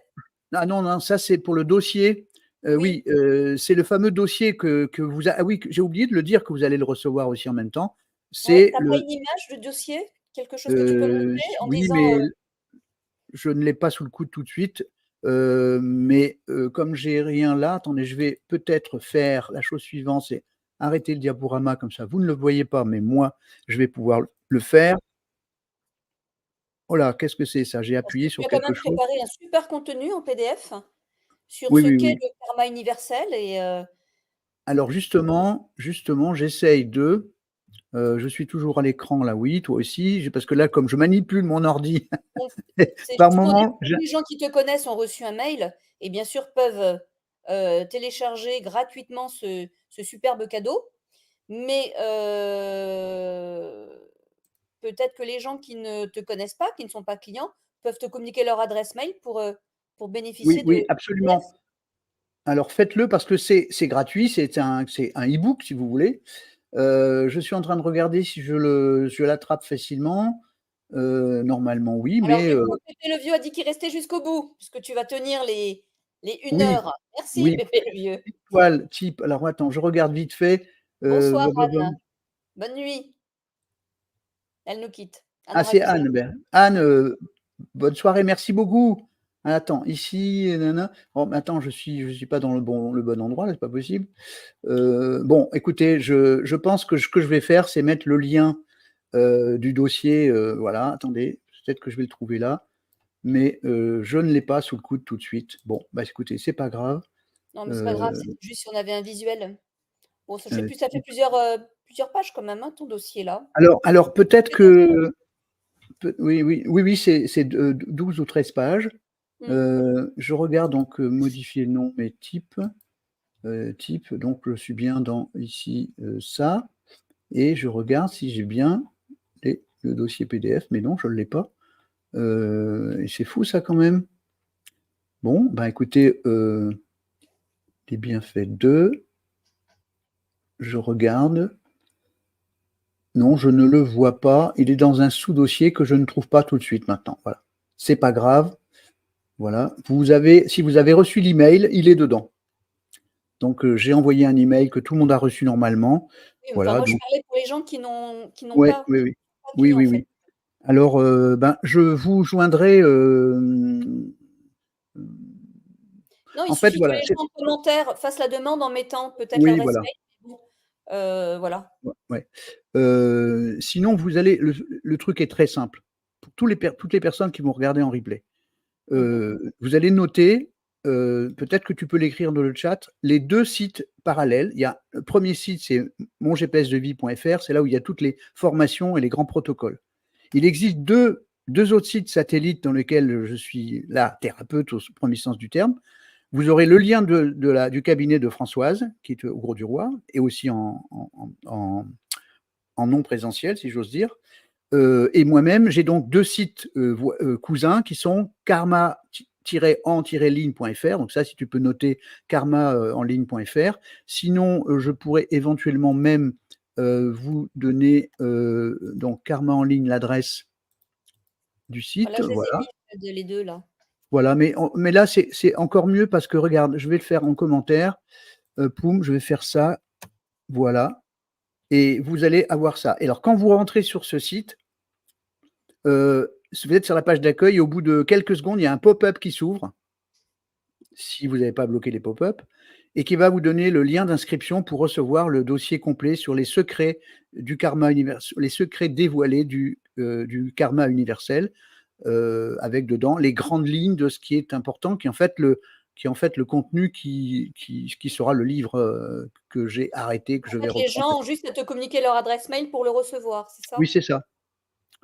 Ah non, non, ça c'est pour le dossier. Oui. Oui, c'est le fameux dossier que vous ah oui, j'ai oublié de le dire, que vous allez le recevoir aussi en même temps. Ouais, C'est tu as pas le une image de dossier? Quelque chose que tu peux montrer en oui, disant, mais je ne l'ai pas sous le coude tout de suite. Mais comme j'ai rien là, attendez, je vais peut-être faire la chose suivante, c'est arrêter le diaporama comme ça. Vous ne le voyez pas, mais moi, je vais pouvoir le faire. Oh là, qu'est-ce que c'est ça? J'ai parce que appuyé tu sur as quand quelque même chose. préparé un super contenu en PDF sur Oui, ce oui, qu'est oui. le karma universel et Alors justement, j'essaye de. Je suis toujours à l'écran là, oui, toi aussi. Parce que là, comme je manipule mon ordi, donc c'est par juste pour dire moment, que tous les gens qui te connaissent ont reçu un mail et bien sûr peuvent, télécharger gratuitement ce superbe cadeau. Mais peut-être que les gens qui ne te connaissent pas, qui ne sont pas clients, peuvent te communiquer leur adresse mail pour oui, bénéficier de oui, absolument. Alors faites-le parce que c'est gratuit, c'est un e-book si vous voulez. Je suis en train de regarder si je l'attrape facilement. Normalement oui, Alors mais du coup, Pépé le Vieux a dit qu'il restait jusqu'au bout, puisque tu vas tenir les 1 oui, heure. Merci oui, Pépé le Vieux. étoile type, alors attends, je regarde vite fait. Bonsoir Blablabla. Anne, bonne nuit. Elle nous quitte. Anne Ah, c'est Ragusa. Anne. Anne, bonne soirée, merci beaucoup. Attends, ici, nanana. Oh, mais attends, je suis pas dans le bon endroit, là, c'est pas possible. Bon, écoutez, je pense que ce que je vais faire, c'est mettre le lien du dossier. Voilà, attendez, peut-être que je vais le trouver là, mais je ne l'ai pas sous le coude tout de suite. Bon, bah écoutez, c'est pas grave. Non, mais c'est pas grave, c'est juste si on avait un visuel. Bon, je sais plus, ça fait Type. plusieurs pages quand même, hein, ton dossier là. Alors peut-être que. Oui, c'est 12 ou 13 pages. Je regarde donc modifier le nom, mais type, donc je suis bien dans ici ça, et je regarde si j'ai bien le dossier PDF, mais non, je ne l'ai pas. Et c'est fou ça quand même. Bon, ben écoutez, les bienfaits de, je regarde. Non, je ne le vois pas. Il est dans un sous-dossier que je ne trouve pas tout de suite maintenant. Voilà. C'est pas grave. Voilà. Si vous avez reçu l'email, il est dedans. Donc, j'ai envoyé un email que tout le monde a reçu normalement. Oui, Voilà. moi, je Donc, parlais pour les gens qui n'ont ouais, pas oui. vu, en fait. Oui. Alors, je vous joindrai. Non, il En fait, suffit que voilà. les gens en commentaire fassent la demande en mettant peut-être Oui, l'adresse voilà. mail. Voilà. Ouais. Sinon, vous allez. Le truc est très simple. Pour toutes les personnes qui vont regarder en replay. Vous allez noter, peut-être que tu peux l'écrire dans le chat, les 2 sites parallèles. Il y a le premier site, c'est mongpsdevie.fr, c'est là où il y a toutes les formations et les grands protocoles. Il existe deux autres sites satellites dans lesquels je suis là, thérapeute au premier sens du terme. Vous aurez le lien du cabinet de Françoise, qui est au Gros du Roi, et aussi en non présentiel, si j'ose dire. Et moi-même, j'ai donc 2 sites cousins qui sont karma-en-ligne.fr. Donc ça, si tu peux noter karma-en-ligne.fr. Sinon, je pourrais éventuellement même vous donner donc karma en ligne, l'adresse du site. Là, je les ai Voilà. mis, les deux là. Voilà, mais là, c'est encore mieux parce que regarde, je vais le faire en commentaire. Poum, je vais faire ça. Voilà. Et vous allez avoir ça. Et alors, quand vous rentrez sur ce site, vous êtes sur la page d'accueil, au bout de quelques secondes, il y a un pop-up qui s'ouvre, si vous n'avez pas bloqué les pop-up, et qui va vous donner le lien d'inscription pour recevoir le dossier complet sur les secrets du karma universel, les secrets dévoilés du karma universel, avec dedans les grandes lignes de ce qui est important, qui est en fait le contenu qui sera le livre que j'ai arrêté, que je vais En fait, les reprendre. gens ont juste à te communiquer leur adresse mail pour le recevoir, c'est ça? Oui, c'est ça.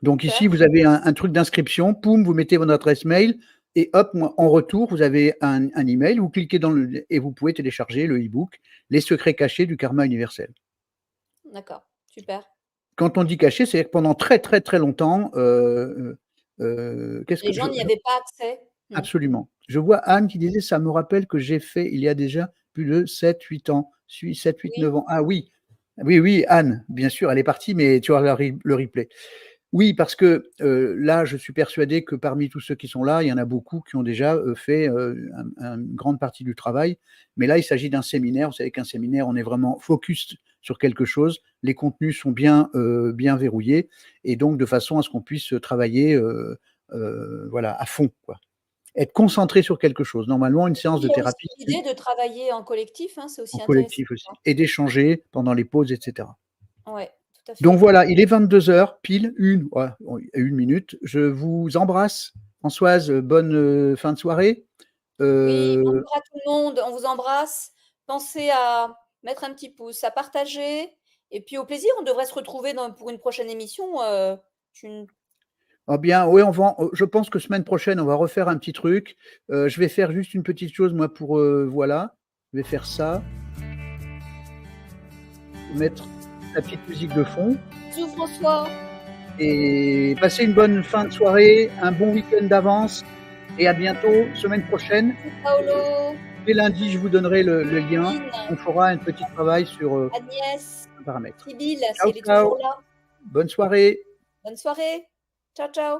Donc Super. ici, vous avez un truc d'inscription, poum, vous mettez votre adresse mail, et hop, en retour, vous avez un email, vous cliquez et vous pouvez télécharger le e-book Les secrets cachés du karma universel. D'accord, super. Quand on dit caché, c'est-à-dire que pendant très très très longtemps, Les gens n'y avaient pas accès. absolument. Je vois Anne qui disait, ça me rappelle que j'ai fait il y a déjà plus de 7-8 ans, 7, 8, Oui. 9 ans. Ah oui, Anne, bien sûr, elle est partie, mais tu auras le replay. Oui, parce que là, je suis persuadé que parmi tous ceux qui sont là, il y en a beaucoup qui ont déjà fait une grande partie du travail. Mais là, il s'agit d'un séminaire. Vous savez qu'un séminaire, on est vraiment focus sur quelque chose. Les contenus sont bien verrouillés, et donc de façon à ce qu'on puisse travailler voilà, à fond, quoi. Être concentré sur quelque chose. Normalement, une séance Il de y a aussi thérapie, l'idée de travailler en collectif, hein, c'est en aussi intéressant. collectif aussi, et d'échanger pendant les pauses, etc. Ouais, tout à Donc fait. voilà, il est 22h, pile, une minute. Je vous embrasse. Françoise, bonne fin de soirée. Oui, bonjour à tout le monde, on vous embrasse. Pensez à mettre un petit pouce, à partager, et puis au plaisir, on devrait se retrouver pour une prochaine émission. Ah bien, oui, je pense que semaine prochaine, on va refaire un petit truc. Je vais faire juste une petite chose, moi, pour voilà. Je vais faire ça. Mettre la petite musique de fond. Bisous François. Et passer une bonne fin de soirée, un bon week-end d'avance. Et à bientôt, semaine prochaine. Paolo. Dès lundi, je vous donnerai le lien. Lynn, On fera un petit travail sur Agnès, un paramètre. Sybille, si Ciao, elle est ciao. toujours là. Bonne soirée. Bonne soirée. Ciao, ciao.